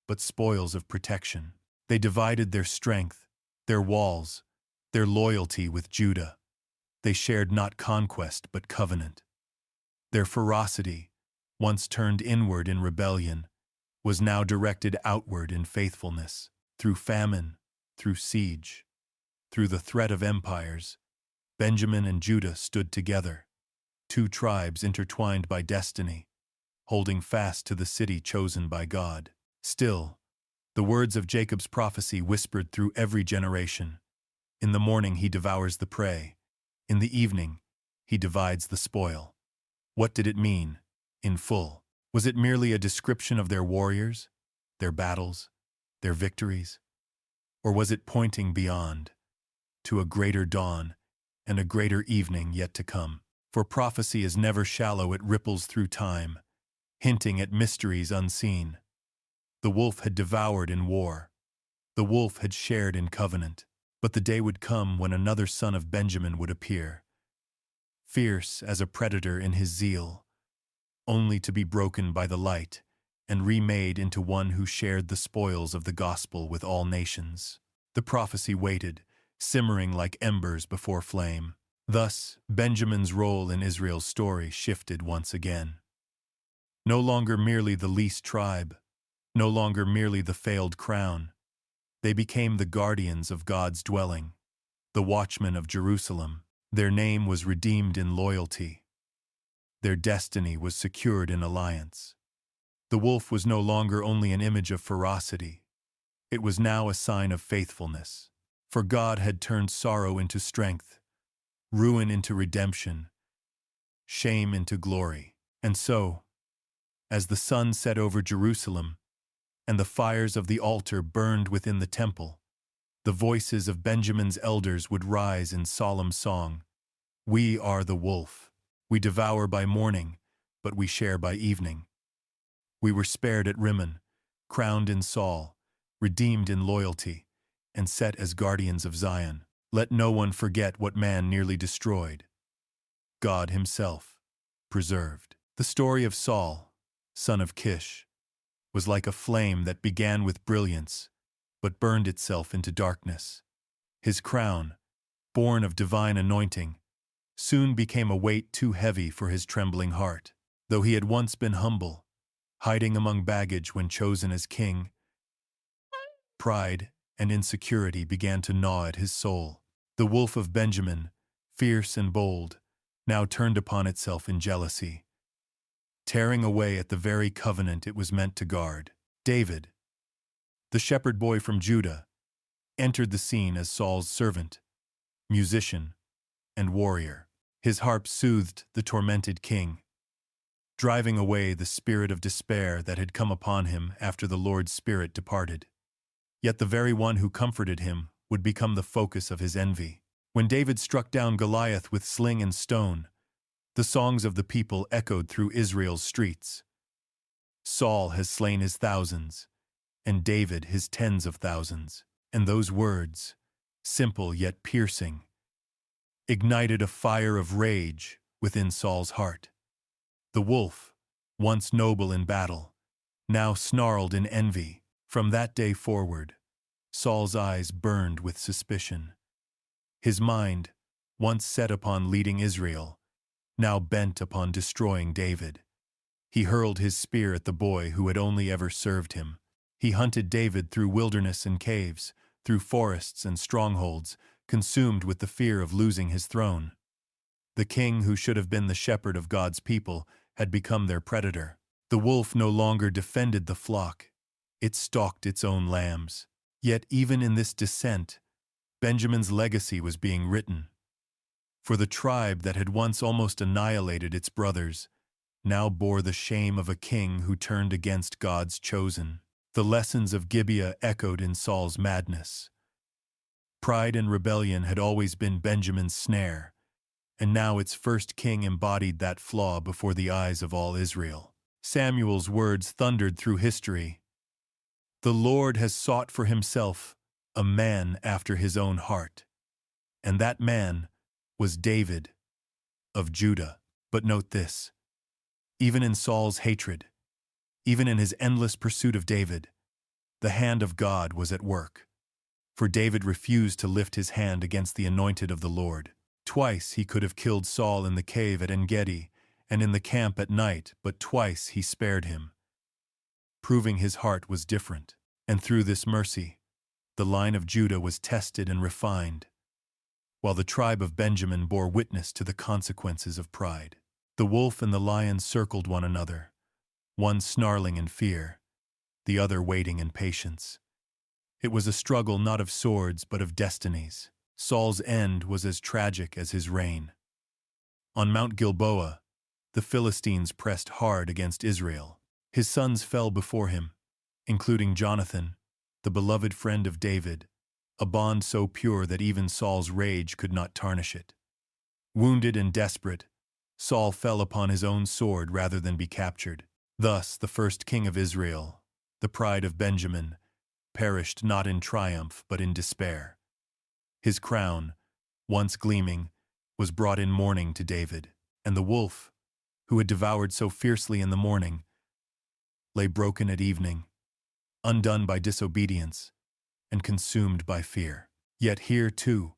but spoils of protection. They divided their strength, their walls, their loyalty with Judah. They shared not conquest but covenant. Their ferocity, once turned inward in rebellion, was now directed outward in faithfulness. Through famine, through siege, through the threat of empires, Benjamin and Judah stood together, two tribes intertwined by destiny, holding fast to the city chosen by God. Still, the words of Jacob's prophecy whispered through every generation. In the morning he devours the prey. In the evening, he divides the spoil. What did it mean, in full? Was it merely a description of their warriors, their battles, their victories? Or was it pointing beyond, to a greater dawn and a greater evening yet to come? For prophecy is never shallow, it ripples through time, hinting at mysteries unseen. The wolf had devoured in war. The wolf had shared in covenant. But the day would come when another son of Benjamin would appear, fierce as a predator in his zeal, only to be broken by the light and remade into one who shared the spoils of the gospel with all nations. The prophecy waited, simmering like embers before flame. Thus, Benjamin's role in Israel's story shifted once again. No longer merely the least tribe, no longer merely the failed crown. They became the guardians of God's dwelling, the watchmen of Jerusalem. Their name was redeemed in loyalty. Their destiny was secured in alliance. The wolf was no longer only an image of ferocity. It was now a sign of faithfulness. For God had turned sorrow into strength, ruin into redemption, shame into glory. And so, as the sun set over Jerusalem, and the fires of the altar burned within the temple, the voices of Benjamin's elders would rise in solemn song. We are the wolf. We devour by morning, but we share by evening. We were spared at Rimmon, crowned in Saul, redeemed in loyalty, and set as guardians of Zion. Let no one forget what man nearly destroyed. God himself preserved. The story of Saul, son of Kish, was like a flame that began with brilliance, but burned itself into darkness. His crown, born of divine anointing, soon became a weight too heavy for his trembling heart. Though he had once been humble, hiding among baggage when chosen as king, pride and insecurity began to gnaw at his soul. The wolf of Benjamin, fierce and bold, now turned upon itself in jealousy, tearing away at the very covenant it was meant to guard. David, the shepherd boy from Judah, entered the scene as Saul's servant, musician, and warrior. His harp soothed the tormented king, driving away the spirit of despair that had come upon him after the Lord's Spirit departed. Yet the very one who comforted him would become the focus of his envy. When David struck down Goliath with sling and stone, the songs of the people echoed through Israel's streets. Saul has slain his thousands, and David his tens of thousands. And those words, simple yet piercing, ignited a fire of rage within Saul's heart. The wolf, once noble in battle, now snarled in envy. From that day forward, Saul's eyes burned with suspicion. His mind, once set upon leading Israel, now bent upon destroying David. He hurled his spear at the boy who had only ever served him. He hunted David through wilderness and caves, through forests and strongholds, consumed with the fear of losing his throne. The king who should have been the shepherd of God's people had become their predator. The wolf no longer defended the flock. It stalked its own lambs. Yet even in this descent, Benjamin's legacy was being written. For the tribe that had once almost annihilated its brothers now bore the shame of a king who turned against God's chosen. The lessons of Gibeah echoed in Saul's madness. Pride and rebellion had always been Benjamin's snare, and now its first king embodied that flaw before the eyes of all Israel. Samuel's words thundered through history. The Lord has sought for himself a man after his own heart, and that man was David of Judah. But note this, even in Saul's hatred, even in his endless pursuit of David, the hand of God was at work. For David refused to lift his hand against the anointed of the Lord. Twice he could have killed Saul in the cave at En-Gedi and in the camp at night, but twice he spared him, proving his heart was different. And through this mercy, the line of Judah was tested and refined, while the tribe of Benjamin bore witness to the consequences of pride. The wolf and the lion circled one another, one snarling in fear, the other waiting in patience. It was a struggle not of swords but of destinies. Saul's end was as tragic as his reign. On Mount Gilboa, the Philistines pressed hard against Israel. His sons fell before him, including Jonathan, the beloved friend of David, a bond so pure that even Saul's rage could not tarnish it. Wounded and desperate, Saul fell upon his own sword rather than be captured. Thus, the first king of Israel, the pride of Benjamin, perished not in triumph but in despair. His crown, once gleaming, was brought in mourning to David, and the wolf, who had devoured so fiercely in the morning, lay broken at evening, undone by disobedience and consumed by fear. Yet here, too,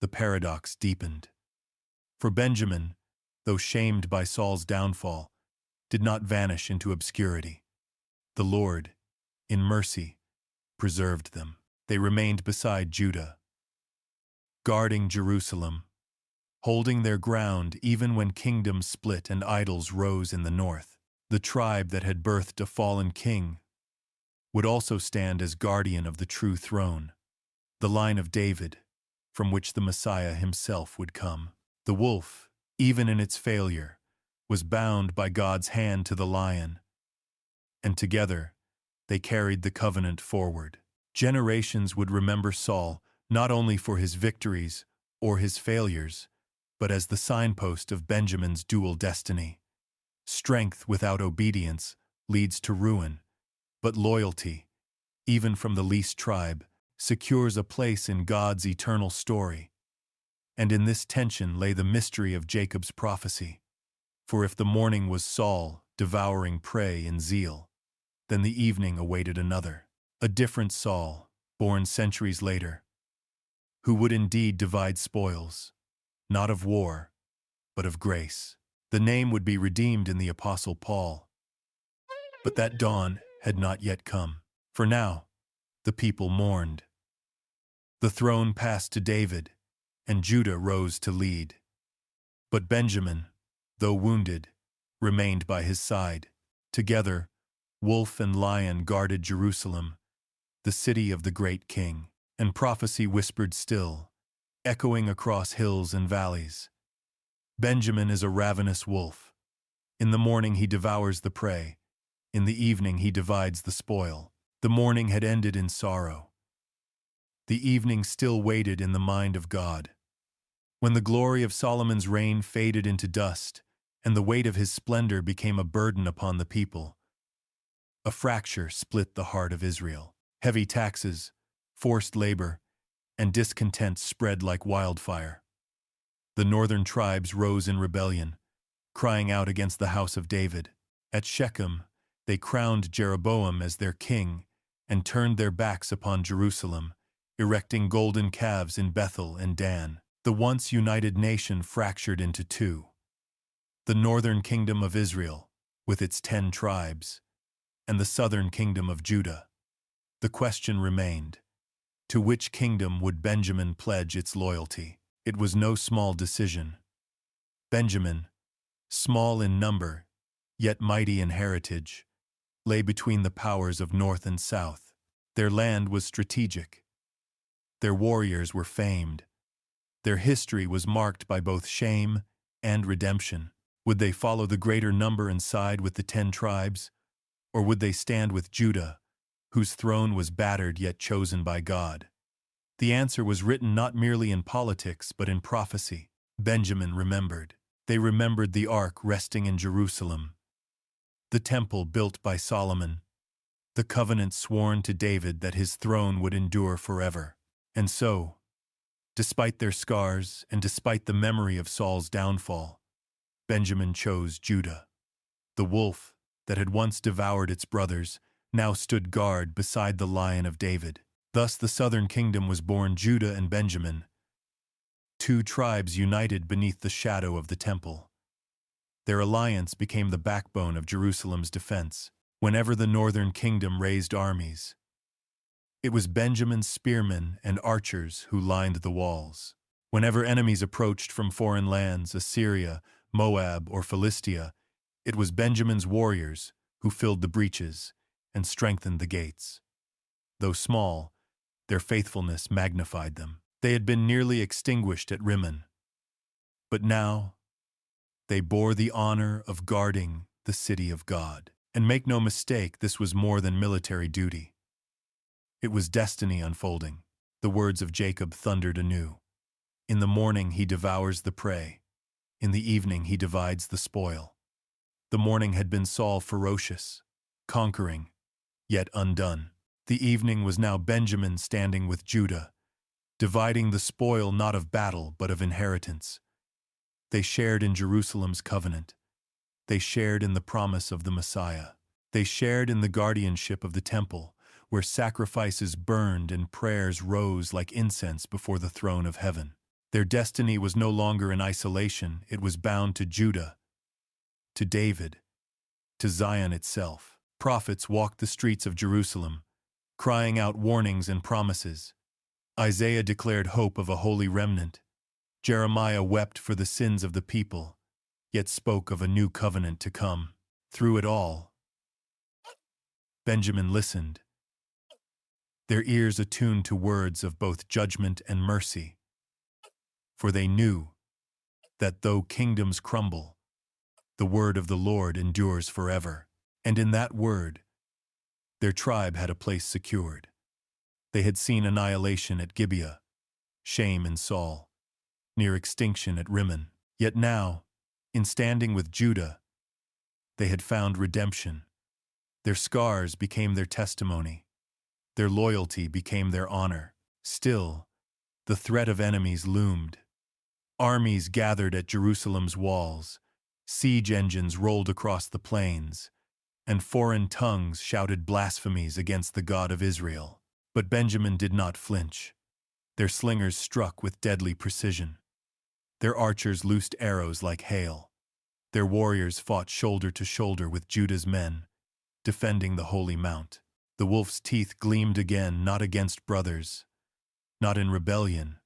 the paradox deepened. For Benjamin, though shamed by Saul's downfall, did not vanish into obscurity. The Lord, in mercy, preserved them. They remained beside Judah, guarding Jerusalem, holding their ground even when kingdoms split and idols rose in the north. The tribe that had birthed a fallen king would also stand as guardian of the true throne, the line of David, from which the Messiah himself would come. The wolf, even in its failure, was bound by God's hand to the lion, and together they carried the covenant forward. Generations would remember Saul not only for his victories or his failures, but as the signpost of Benjamin's dual destiny. Strength without obedience leads to ruin, but loyalty, even from the least tribe, secures a place in God's eternal story. And in this tension lay the mystery of Jacob's prophecy. For if the morning was Saul devouring prey in zeal, then the evening awaited another, a different Saul, born centuries later, who would indeed divide spoils, not of war, but of grace. The name would be redeemed in the Apostle Paul. But that dawn had not yet come, for now the people mourned. The throne passed to David, and Judah rose to lead. But Benjamin, though wounded, remained by his side. Together, wolf and lion guarded Jerusalem, the city of the great king, and prophecy whispered still, echoing across hills and valleys. Benjamin is a ravenous wolf. In the morning he devours the prey. In the evening he divides the spoil. The morning had ended in sorrow. The evening still waited in the mind of God. When the glory of Solomon's reign faded into dust, and the weight of his splendor became a burden upon the people, a fracture split the heart of Israel. Heavy taxes, forced labor, and discontent spread like wildfire. The northern tribes rose in rebellion, crying out against the house of David. At Shechem, they crowned Jeroboam as their king and turned their backs upon Jerusalem, erecting golden calves in Bethel and Dan. The once united nation fractured into two. The northern kingdom of Israel, with its 10 tribes, and the southern kingdom of Judah. The question remained, to which kingdom would Benjamin pledge its loyalty? It was no small decision. Benjamin, small in number, yet mighty in heritage, lay between the powers of north and south. Their land was strategic. Their warriors were famed. Their history was marked by both shame and redemption. Would they follow the greater number and side with the 10 tribes, or would they stand with Judah, whose throne was battered yet chosen by God? The answer was written not merely in politics but in prophecy. Benjamin remembered. They remembered the ark resting in Jerusalem, the temple built by Solomon, the covenant sworn to David that his throne would endure forever. And so, despite their scars and despite the memory of Saul's downfall, Benjamin chose Judah. The wolf that had once devoured its brothers now stood guard beside the Lion of David. Thus the southern kingdom was born, Judah and Benjamin, 2 tribes united beneath the shadow of the temple. Their alliance became the backbone of Jerusalem's defense. Whenever the northern kingdom raised armies, it was Benjamin's spearmen and archers who lined the walls. Whenever enemies approached from foreign lands, Assyria, Moab, or Philistia, it was Benjamin's warriors who filled the breaches and strengthened the gates. Though small, their faithfulness magnified them. They had been nearly extinguished at Rimmon, but now they bore the honor of guarding the city of God. And make no mistake, this was more than military duty. It was destiny unfolding. The words of Jacob thundered anew. In the morning he devours the prey. In the evening he divides the spoil. The morning had been Saul ferocious, conquering, yet undone. The evening was now Benjamin standing with Judah, dividing the spoil not of battle but of inheritance. They shared in Jerusalem's covenant. They shared in the promise of the Messiah. They shared in the guardianship of the temple, where sacrifices burned and prayers rose like incense before the throne of heaven. Their destiny was no longer in isolation. It was bound to Judah, to David, to Zion itself. Prophets walked the streets of Jerusalem, crying out warnings and promises. Isaiah declared hope of a holy remnant. Jeremiah wept for the sins of the people, yet spoke of a new covenant to come. Through it all, Benjamin listened, their ears attuned to words of both judgment and mercy. For they knew that though kingdoms crumble, the word of the Lord endures forever. And in that word, their tribe had a place secured. They had seen annihilation at Gibeah, shame in Saul, near extinction at Rimmon. Yet now, in standing with Judah, they had found redemption. Their scars became their testimony. Their loyalty became their honor. Still, the threat of enemies loomed. Armies gathered at Jerusalem's walls, siege engines rolled across the plains, and foreign tongues shouted blasphemies against the God of Israel. But Benjamin did not flinch. Their slingers struck with deadly precision. Their archers loosed arrows like hail. Their warriors fought shoulder to shoulder with Judah's men, defending the holy mount. The wolf's teeth gleamed again, not against brothers, not in rebellion,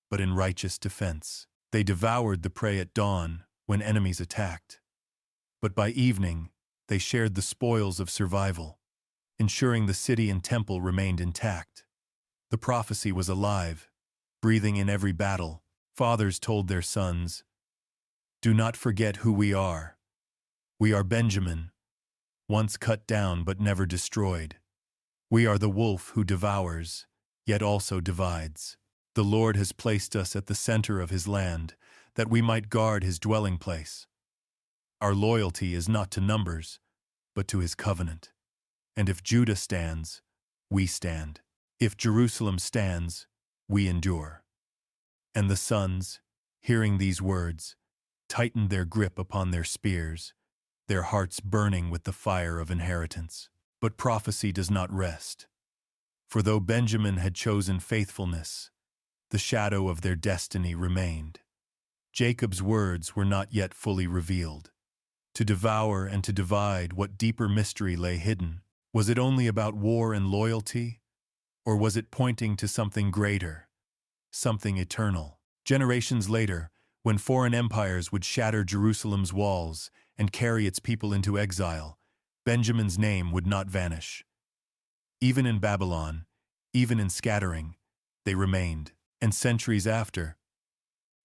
but in righteous defense. They devoured the prey at dawn when enemies attacked. But by evening, they shared the spoils of survival, ensuring the city and temple remained intact. The prophecy was alive, breathing in every battle. Fathers told their sons, "Do not forget who we are. We are Benjamin, once cut down but never destroyed. We are the wolf who devours, yet also divides. The Lord has placed us at the center of his land, that we might guard his dwelling place. Our loyalty is not to numbers, but to his covenant. And if Judah stands, we stand. If Jerusalem stands, we endure." And the sons, hearing these words, tightened their grip upon their spears, their hearts burning with the fire of inheritance. But prophecy does not rest. For though Benjamin had chosen faithfulness, the shadow of their destiny remained. Jacob's words were not yet fully revealed. To devour and to divide, what deeper mystery lay hidden? Was it only about war and loyalty? Or was it pointing to something greater, something eternal? Generations later, when foreign empires would shatter Jerusalem's walls and carry its people into exile, Benjamin's name would not vanish. Even in Babylon, even in scattering, they remained. And centuries after,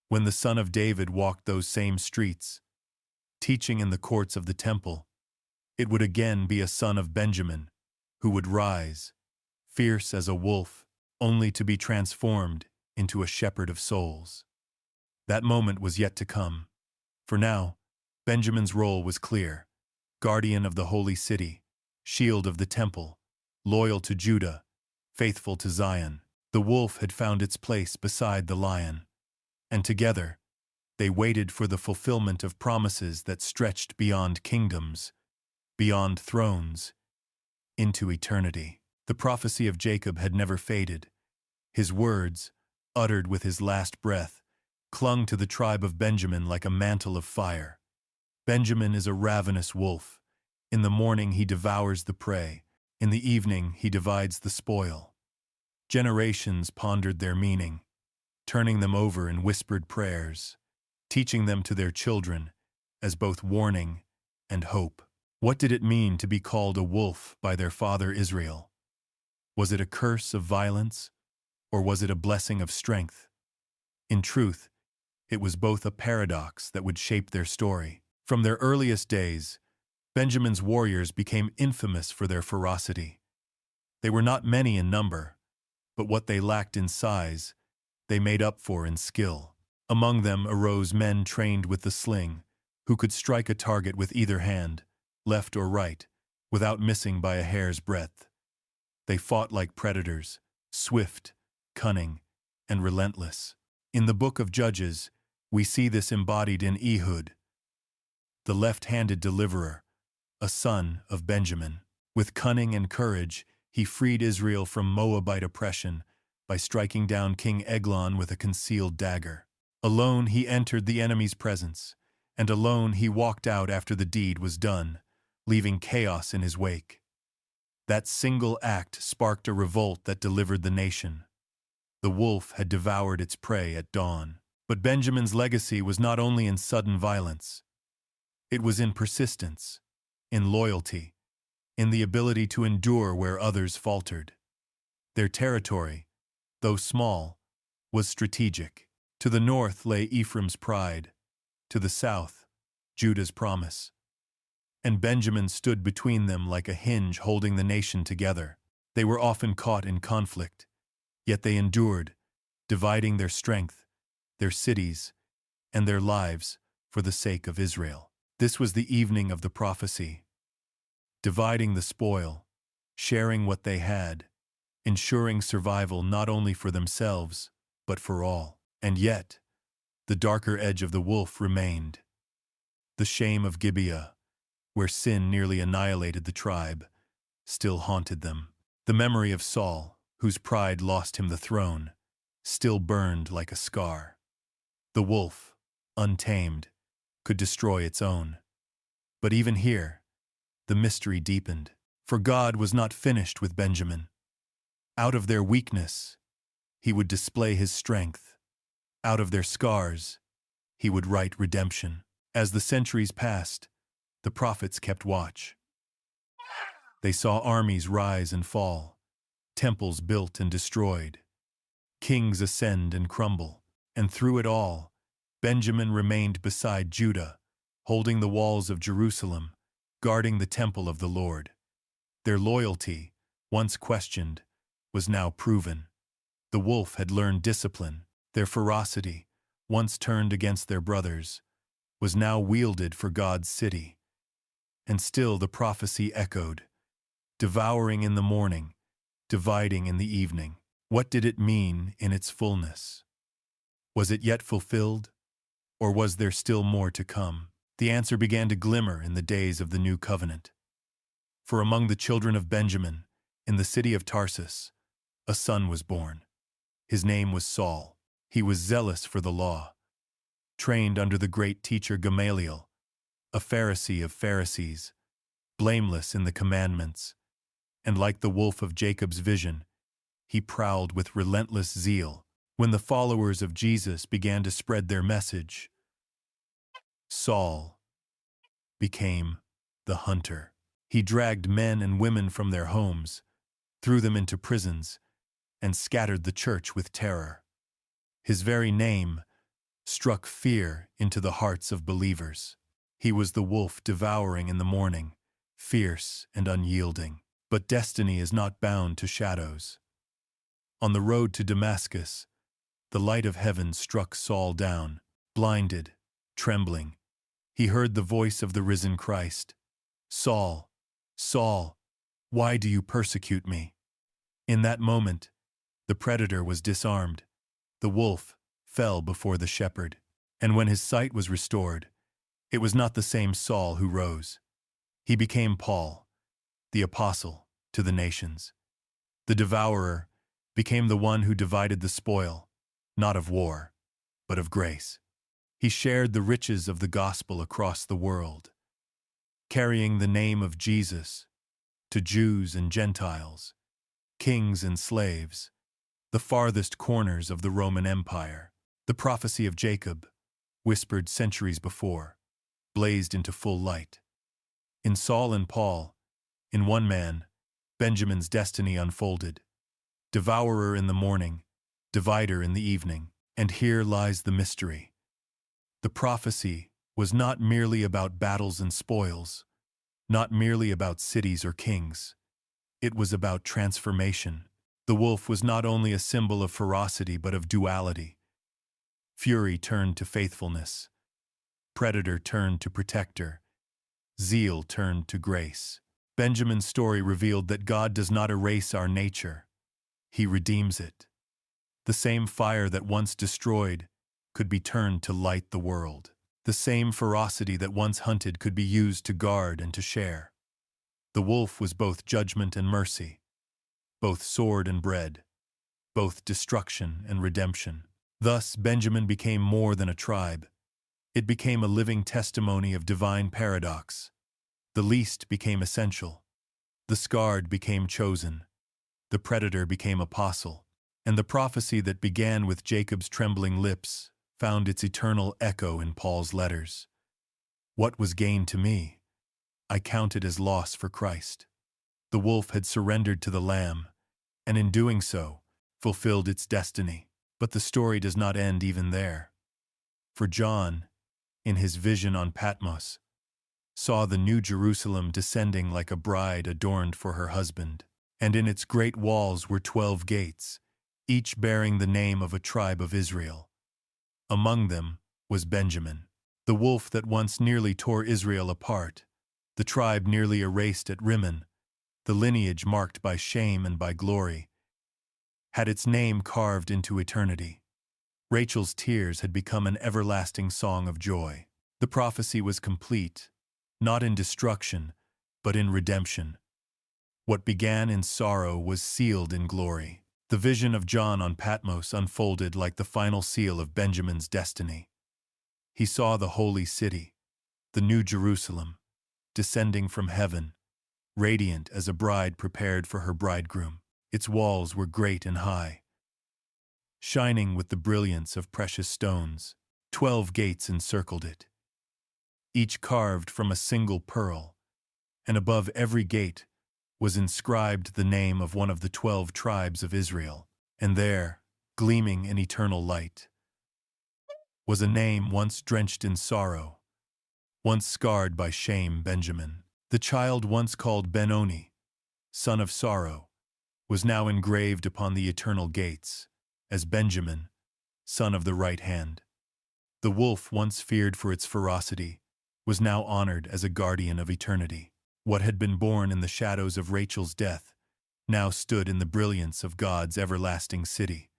when the son of David walked those same streets, teaching in the courts of the temple, it would again be a son of Benjamin who would rise, fierce as a wolf, only to be transformed into a shepherd of souls. That moment was yet to come. For now, Benjamin's role was clear: guardian of the holy city, shield of the temple, loyal to Judah, faithful to Zion. The wolf had found its place beside the lion, and together they waited for the fulfillment of promises that stretched beyond kingdoms, beyond thrones, into eternity. The prophecy of Jacob had never faded. His words, uttered with his last breath, clung to the tribe of Benjamin like a mantle of fire. Benjamin is a ravenous wolf. In the morning he devours the prey. In the evening he divides the spoil. Generations pondered their meaning, turning them over in whispered prayers, teaching them to their children as both warning and hope. What did it mean to be called a wolf by their father Israel? Was it a curse of violence, or was it a blessing of strength? In truth, it was both a paradox that would shape their story. From their earliest days, Benjamin's warriors became infamous for their ferocity. They were not many in number, but what they lacked in size, they made up for in skill. Among them arose men trained with the sling, who could strike a target with either hand, left or right, without missing by a hair's breadth. They fought like predators, swift, cunning, and relentless. In the book of Judges, we see this embodied in Ehud, the left-handed deliverer, a son of Benjamin. With cunning and courage, he freed Israel from Moabite oppression by striking down King Eglon with a concealed dagger. Alone he entered the enemy's presence, and alone he walked out after the deed was done, leaving chaos in his wake. That single act sparked a revolt that delivered the nation. The wolf had devoured its prey at dawn. But Benjamin's legacy was not only in sudden violence. It was in persistence, in loyalty, in the ability to endure where others faltered. Their territory, though small, was strategic. To the north lay Ephraim's pride, to the south, Judah's promise. And Benjamin stood between them like a hinge holding the nation together. They were often caught in conflict, yet they endured, dividing their strength, their cities, and their lives for the sake of Israel. This was the evening of the prophecy. Dividing the spoil, sharing what they had, ensuring survival not only for themselves, but for all. And yet, the darker edge of the wolf remained. The shame of Gibeah, where sin nearly annihilated the tribe, still haunted them. The memory of Saul, whose pride lost him the throne, still burned like a scar. The wolf, untamed, could destroy its own. But even here, the mystery deepened. For God was not finished with Benjamin. Out of their weakness, he would display his strength. Out of their scars, he would write redemption. As the centuries passed, the prophets kept watch. They saw armies rise and fall, temples built and destroyed, kings ascend and crumble, and through it all, Benjamin remained beside Judah, holding the walls of Jerusalem, guarding the temple of the Lord. Their loyalty, once questioned, was now proven. The wolf had learned discipline. Their ferocity, once turned against their brothers, was now wielded for God's city. And still the prophecy echoed, devouring in the morning, dividing in the evening. What did it mean in its fullness? Was it yet fulfilled, or was there still more to come? The answer began to glimmer in the days of the new covenant. For among the children of Benjamin, in the city of Tarsus, a son was born. His name was Saul. He was zealous for the law, trained under the great teacher Gamaliel, a Pharisee of Pharisees, blameless in the commandments, and like the wolf of Jacob's vision, he prowled with relentless zeal. When the followers of Jesus began to spread their message, Saul became the hunter. He dragged men and women from their homes, threw them into prisons, and scattered the church with terror. His very name struck fear into the hearts of believers. He was the wolf devouring in the morning, fierce and unyielding. But destiny is not bound to shadows. On the road to Damascus, the light of heaven struck Saul down. Blinded, trembling, he heard the voice of the risen Christ. "Saul, Saul, why do you persecute me?" In that moment, the predator was disarmed. The wolf fell before the shepherd. And when his sight was restored, it was not the same Saul who rose. He became Paul, the apostle to the nations. The devourer became the one who divided the spoil, not of war, but of grace. He shared the riches of the gospel across the world, carrying the name of Jesus to Jews and Gentiles, kings and slaves, the farthest corners of the Roman Empire. The prophecy of Jacob, whispered centuries before, blazed into full light. In Saul and Paul, in one man, Benjamin's destiny unfolded. Devourer in the morning, divider in the evening. And here lies the mystery. The prophecy was not merely about battles and spoils, not merely about cities or kings. It was about transformation. The wolf was not only a symbol of ferocity but of duality. Fury turned to faithfulness. Predator turned to protector. Zeal turned to grace. Benjamin's story revealed that God does not erase our nature. He redeems it. The same fire that once destroyed could be turned to light the world. The same ferocity that once hunted could be used to guard and to share. The wolf was both judgment and mercy, both sword and bread, both destruction and redemption. Thus, Benjamin became more than a tribe. It became a living testimony of divine paradox. The least became essential. The scarred became chosen. The predator became apostle. And the prophecy that began with Jacob's trembling lips found its eternal echo in Paul's letters. What was gain to me, I counted as loss for Christ. The wolf had surrendered to the lamb, and in doing so, fulfilled its destiny. But the story does not end even there. For John, in his vision on Patmos, saw the New Jerusalem descending like a bride adorned for her husband. And in its great walls were 12 gates, each bearing the name of a tribe of Israel. Among them was Benjamin, the wolf that once nearly tore Israel apart, the tribe nearly erased at Rimmon, the lineage marked by shame and by glory, had its name carved into eternity. Rachel's tears had become an everlasting song of joy. The prophecy was complete, not in destruction, but in redemption. What began in sorrow was sealed in glory. The vision of John on Patmos unfolded like the final seal of Benjamin's destiny. He saw the holy city, the New Jerusalem, descending from heaven, radiant as a bride prepared for her bridegroom. Its walls were great and high, shining with the brilliance of precious stones. 12 gates encircled it, each carved from a single pearl, and above every gate was inscribed the name of one of the 12 tribes of Israel. And there, gleaming in eternal light, was a name once drenched in sorrow, once scarred by shame. Benjamin, the child once called Benoni, son of sorrow, was now engraved upon the eternal gates as Benjamin, son of the right hand. The wolf, once feared for its ferocity, was now honored as a guardian of eternity. What had been born in the shadows of Rachel's death now stood in the brilliance of God's everlasting city.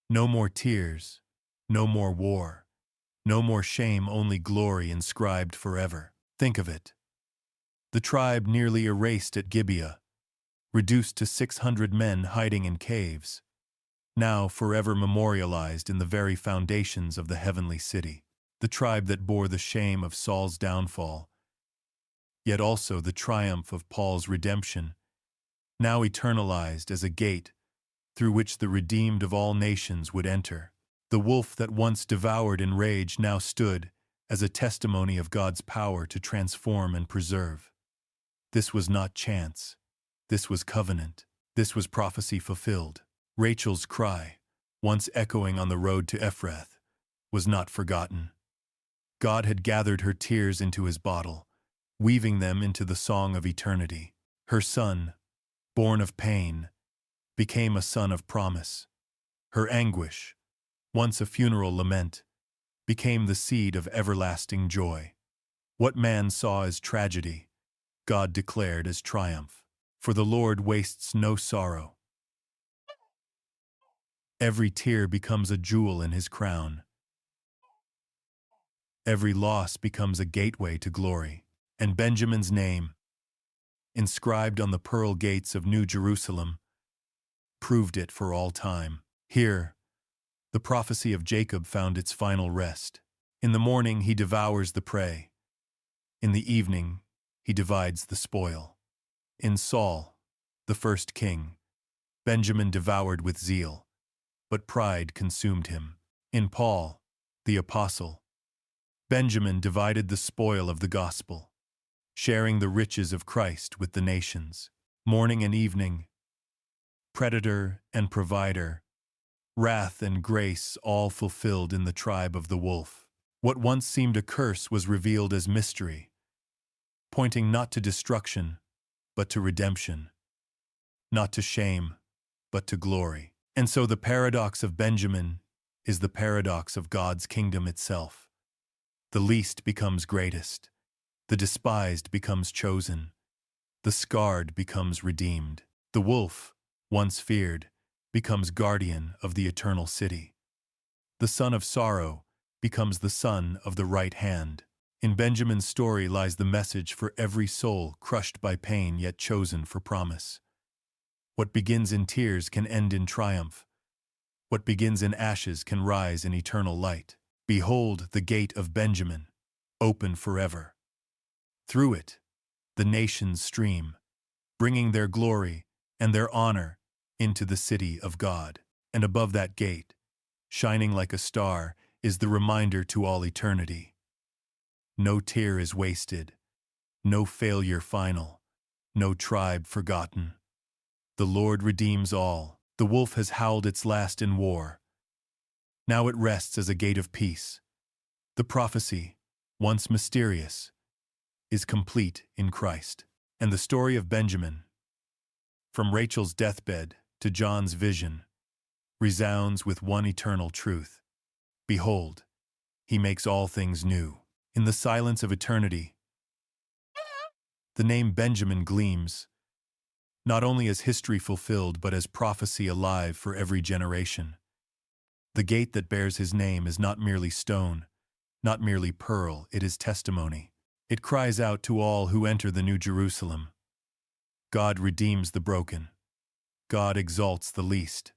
No more tears, no more war, no more shame, only glory inscribed forever. Think of it. The tribe nearly erased at Gibeah, reduced to 600 men hiding in caves, now forever memorialized in the very foundations of the heavenly city. The tribe that bore the shame of Saul's downfall, yet also the triumph of Paul's redemption, now eternalized as a gate through which the redeemed of all nations would enter. The wolf that once devoured in rage now stood as a testimony of God's power to transform and preserve. This was not chance. This was covenant. This was prophecy fulfilled. Rachel's cry, once echoing on the road to Ephrath, was not forgotten. God had gathered her tears into his bottle, weaving them into the song of eternity. Her son, born of pain, became a son of promise. Her anguish, once a funeral lament, became the seed of everlasting joy. What man saw as tragedy, God declared as triumph. For the Lord wastes no sorrow. Every tear becomes a jewel in his crown. Every loss becomes a gateway to glory. And Benjamin's name, inscribed on the pearl gates of New Jerusalem, proved it for all time. Here, the prophecy of Jacob found its final rest. In the morning he devours the prey. In the evening he divides the spoil. In Saul, the first king, Benjamin devoured with zeal, but pride consumed him. In Paul, the apostle, Benjamin divided the spoil of the gospel, sharing the riches of Christ with the nations. Morning and evening, predator and provider, wrath and grace all fulfilled in the tribe of the wolf. What once seemed a curse was revealed as mystery, pointing not to destruction, but to redemption, not to shame, but to glory. And so the paradox of Benjamin is the paradox of God's kingdom itself. The least becomes greatest, the despised becomes chosen, the scarred becomes redeemed. The wolf, once feared, becomes guardian of the eternal city. The son of sorrow becomes the son of the right hand. In Benjamin's story lies the message for every soul crushed by pain yet chosen for promise. What begins in tears can end in triumph. What begins in ashes can rise in eternal light. Behold the gate of Benjamin, open forever. Through it, the nations stream, bringing their glory and their honor into the city of God. And above that gate, shining like a star, is the reminder to all eternity. No tear is wasted, no failure final, no tribe forgotten. The Lord redeems all. The wolf has howled its last in war. Now it rests as a gate of peace. The prophecy, once mysterious, is complete in Christ. And the story of Benjamin, from Rachel's deathbed to John's vision, resounds with one eternal truth. Behold, he makes all things new. In the silence of eternity, the name Benjamin gleams, not only as history fulfilled but as prophecy alive for every generation. The gate that bears his name is not merely stone, not merely pearl, it is testimony. It cries out to all who enter the New Jerusalem. God redeems the broken. God exalts the least.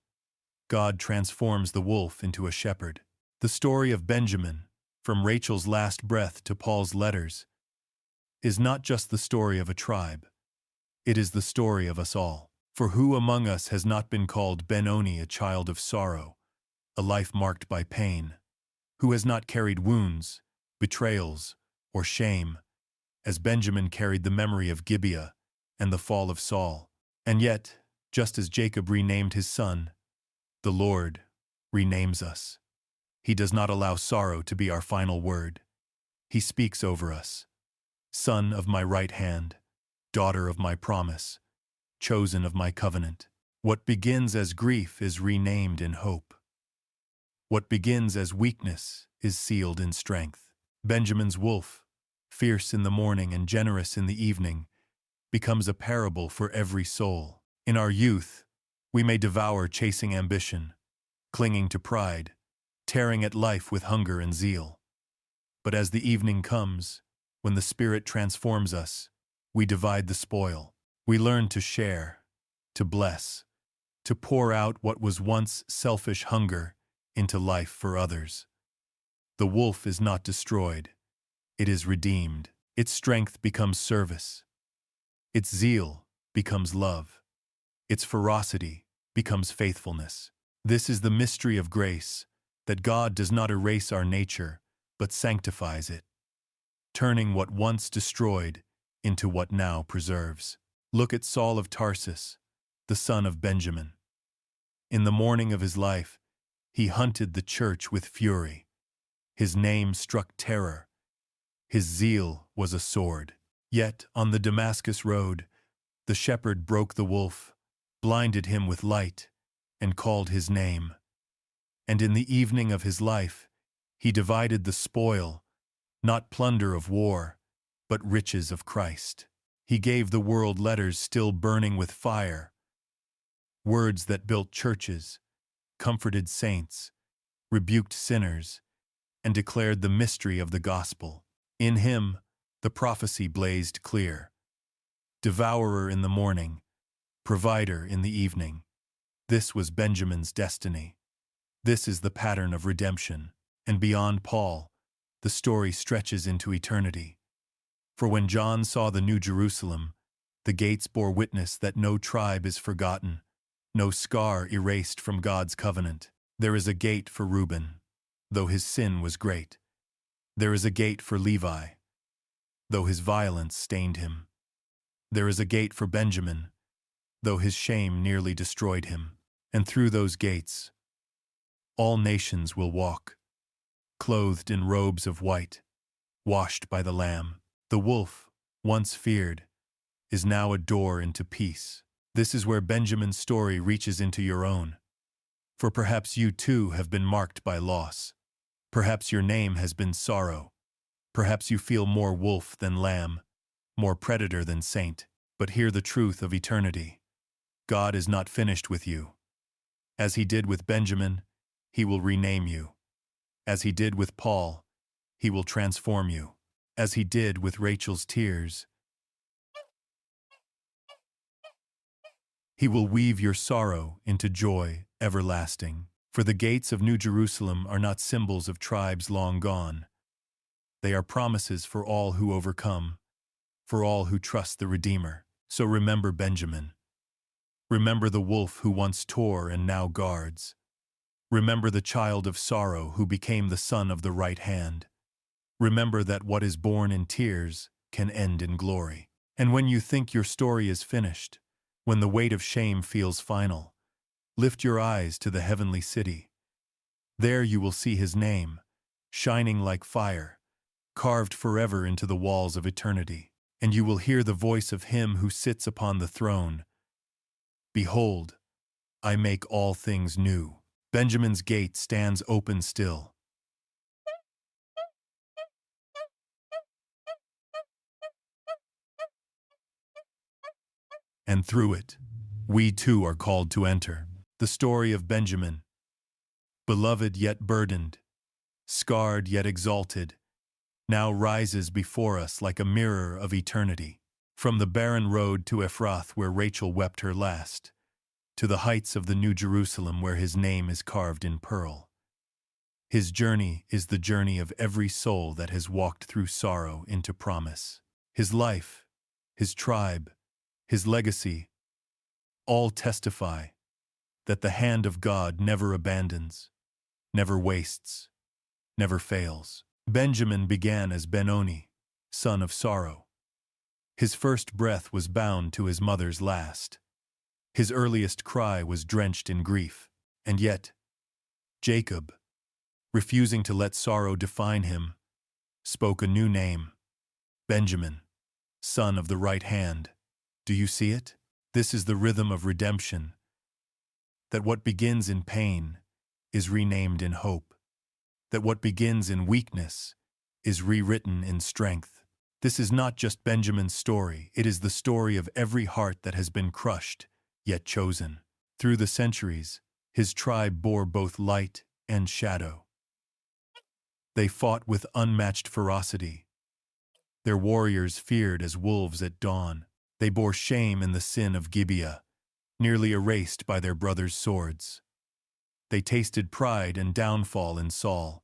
God transforms the wolf into a shepherd. The story of Benjamin, from Rachel's last breath to Paul's letters, is not just the story of a tribe. It is the story of us all. For who among us has not been called Benoni, a child of sorrow, a life marked by pain? Who has not carried wounds, betrayals, or shame, as Benjamin carried the memory of Gibeah and the fall of Saul? And yet, just as Jacob renamed his son, the Lord renames us. He does not allow sorrow to be our final word. He speaks over us. Son of my right hand, daughter of my promise, chosen of my covenant. What begins as grief is renamed in hope. What begins as weakness is sealed in strength. Benjamin's wolf, fierce in the morning and generous in the evening, becomes a parable for every soul. In our youth, we may devour chasing ambition, clinging to pride, tearing at life with hunger and zeal. But as the evening comes, when the Spirit transforms us, we divide the spoil. We learn to share, to bless, to pour out what was once selfish hunger into life for others. The wolf is not destroyed. It is redeemed. Its strength becomes service. Its zeal becomes love. Its ferocity becomes faithfulness. This is the mystery of grace, that God does not erase our nature, but sanctifies it, turning what once destroyed into what now preserves. Look at Saul of Tarsus, the son of Benjamin. In the morning of his life, he hunted the church with fury. His name struck terror. His zeal was a sword. Yet, on the Damascus road, the shepherd broke the wolf, blinded him with light, and called his name. And in the evening of his life, he divided the spoil, not plunder of war, but riches of Christ. He gave the world letters still burning with fire, words that built churches, comforted saints, rebuked sinners, and declared the mystery of the gospel. In him, the prophecy blazed clear. Devourer in the morning, provider in the evening. This was Benjamin's destiny. This is the pattern of redemption. And beyond Paul, the story stretches into eternity. For when John saw the New Jerusalem, the gates bore witness that no tribe is forgotten, no scar erased from God's covenant. There is a gate for Reuben, though his sin was great. There is a gate for Levi, though his violence stained him. There is a gate for Benjamin, though his shame nearly destroyed him. And through those gates, all nations will walk, clothed in robes of white, washed by the Lamb. The wolf, once feared, is now a door into peace. This is where Benjamin's story reaches into your own. For perhaps you too have been marked by loss. Perhaps your name has been sorrow. Perhaps you feel more wolf than lamb, more predator than saint. But hear the truth of eternity. God is not finished with you. As he did with Benjamin, he will rename you. As he did with Paul, he will transform you. As he did with Rachel's tears, he will weave your sorrow into joy everlasting. For the gates of New Jerusalem are not symbols of tribes long gone. They are promises for all who overcome, for all who trust the Redeemer. So remember Benjamin. Remember the wolf who once tore and now guards. Remember the child of sorrow who became the son of the right hand. Remember that what is born in tears can end in glory. And when you think your story is finished, when the weight of shame feels final, lift your eyes to the heavenly city. There you will see his name, shining like fire, carved forever into the walls of eternity. And you will hear the voice of him who sits upon the throne. Behold, I make all things new. Benjamin's gate stands open still. And through it, we too are called to enter. The story of Benjamin, beloved yet burdened, scarred yet exalted, now rises before us like a mirror of eternity. From the barren road to Ephrath where Rachel wept her last, to the heights of the New Jerusalem where his name is carved in pearl. His journey is the journey of every soul that has walked through sorrow into promise. His life, his tribe, his legacy, all testify that the hand of God never abandons, never wastes, never fails. Benjamin began as Benoni, son of sorrow. His first breath was bound to his mother's last. His earliest cry was drenched in grief. And yet, Jacob, refusing to let sorrow define him, spoke a new name, Benjamin, son of the right hand. Do you see it? This is the rhythm of redemption, that what begins in pain is renamed in hope, that what begins in weakness is rewritten in strength. This is not just Benjamin's story, it is the story of every heart that has been crushed, yet chosen. Through the centuries, his tribe bore both light and shadow. They fought with unmatched ferocity. Their warriors feared as wolves at dawn. They bore shame in the sin of Gibeah, nearly erased by their brothers' swords. They tasted pride and downfall in Saul,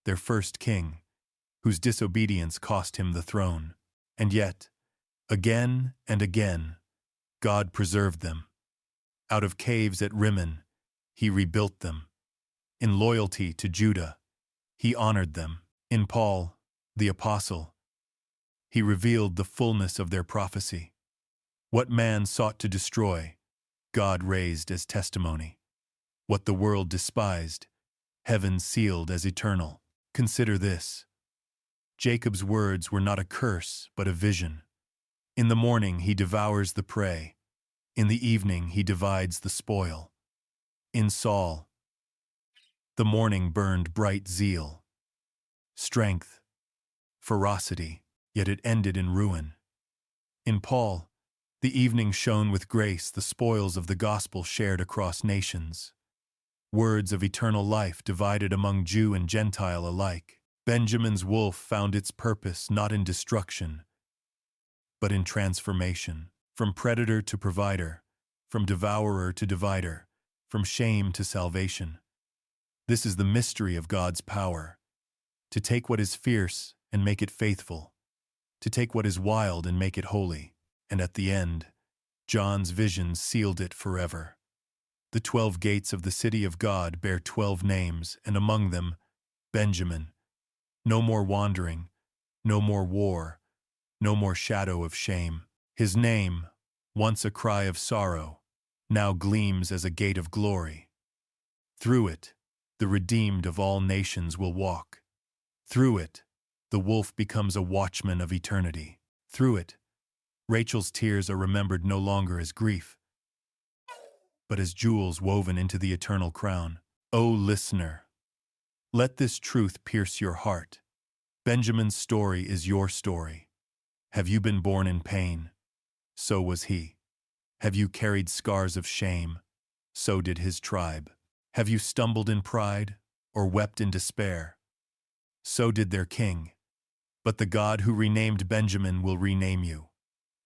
their first king, whose disobedience cost him the throne. And yet, again and again, God preserved them. Out of caves at Rimmon, he rebuilt them. In loyalty to Judah, he honored them. In Paul, the apostle, He revealed the fullness of their prophecy. What man sought to destroy, God raised as testimony. What the world despised, heaven sealed as eternal. Consider this. Jacob's words were not a curse, but a vision. In the morning he devours the prey. In the evening he divides the spoil. In Saul, the morning burned bright zeal, strength, ferocity, yet it ended in ruin. In Paul, the evening shone with grace, the spoils of the gospel shared across nations. Words of eternal life divided among Jew and Gentile alike. Benjamin's wolf found its purpose not in destruction, but in transformation. From predator to provider, from devourer to divider, from shame to salvation. This is the mystery of God's power. To take what is fierce and make it faithful. To take what is wild and make it holy. And at the end, John's vision sealed it forever. The 12 gates of the city of God bear 12 names, and among them, Benjamin. No more wandering, no more war, no more shadow of shame. His name, once a cry of sorrow, now gleams as a gate of glory. Through it, the redeemed of all nations will walk. Through it, the wolf becomes a watchman of eternity. Through it, Rachel's tears are remembered no longer as grief, but as jewels woven into the eternal crown. O listener, let this truth pierce your heart. Benjamin's story is your story. Have you been born in pain? So was he. Have you carried scars of shame? So did his tribe. Have you stumbled in pride or wept in despair? So did their king. But the God who renamed Benjamin will rename you.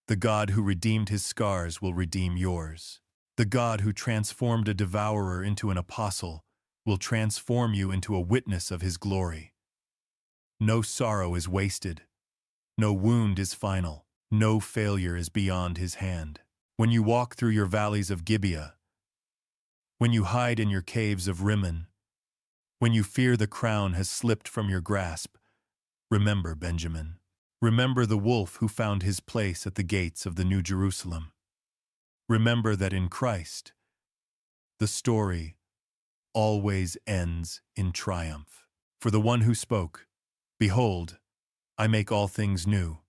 The God who redeemed his scars will redeem yours. The God who transformed a devourer into an apostle will transform you into a witness of his glory. No sorrow is wasted. No wound is final. No failure is beyond his hand. When you walk through your valleys of Gibeah, when you hide in your caves of Rimmon, when you fear the crown has slipped from your grasp, remember Benjamin. Remember the wolf who found his place at the gates of the New Jerusalem. Remember that in Christ, the story always ends in triumph. For the one who spoke, "Behold, I make all things new,"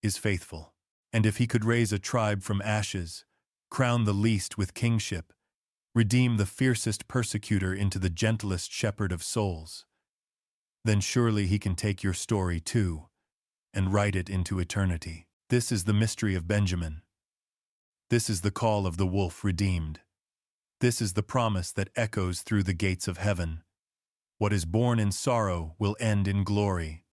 is faithful. And if he could raise a tribe from ashes, crown the least with kingship, redeem the fiercest persecutor into the gentlest shepherd of souls, then surely he can take your story too and write it into eternity. This is the mystery of Benjamin. This is the call of the wolf redeemed. This is the promise that echoes through the gates of heaven. What is born in sorrow will end in glory.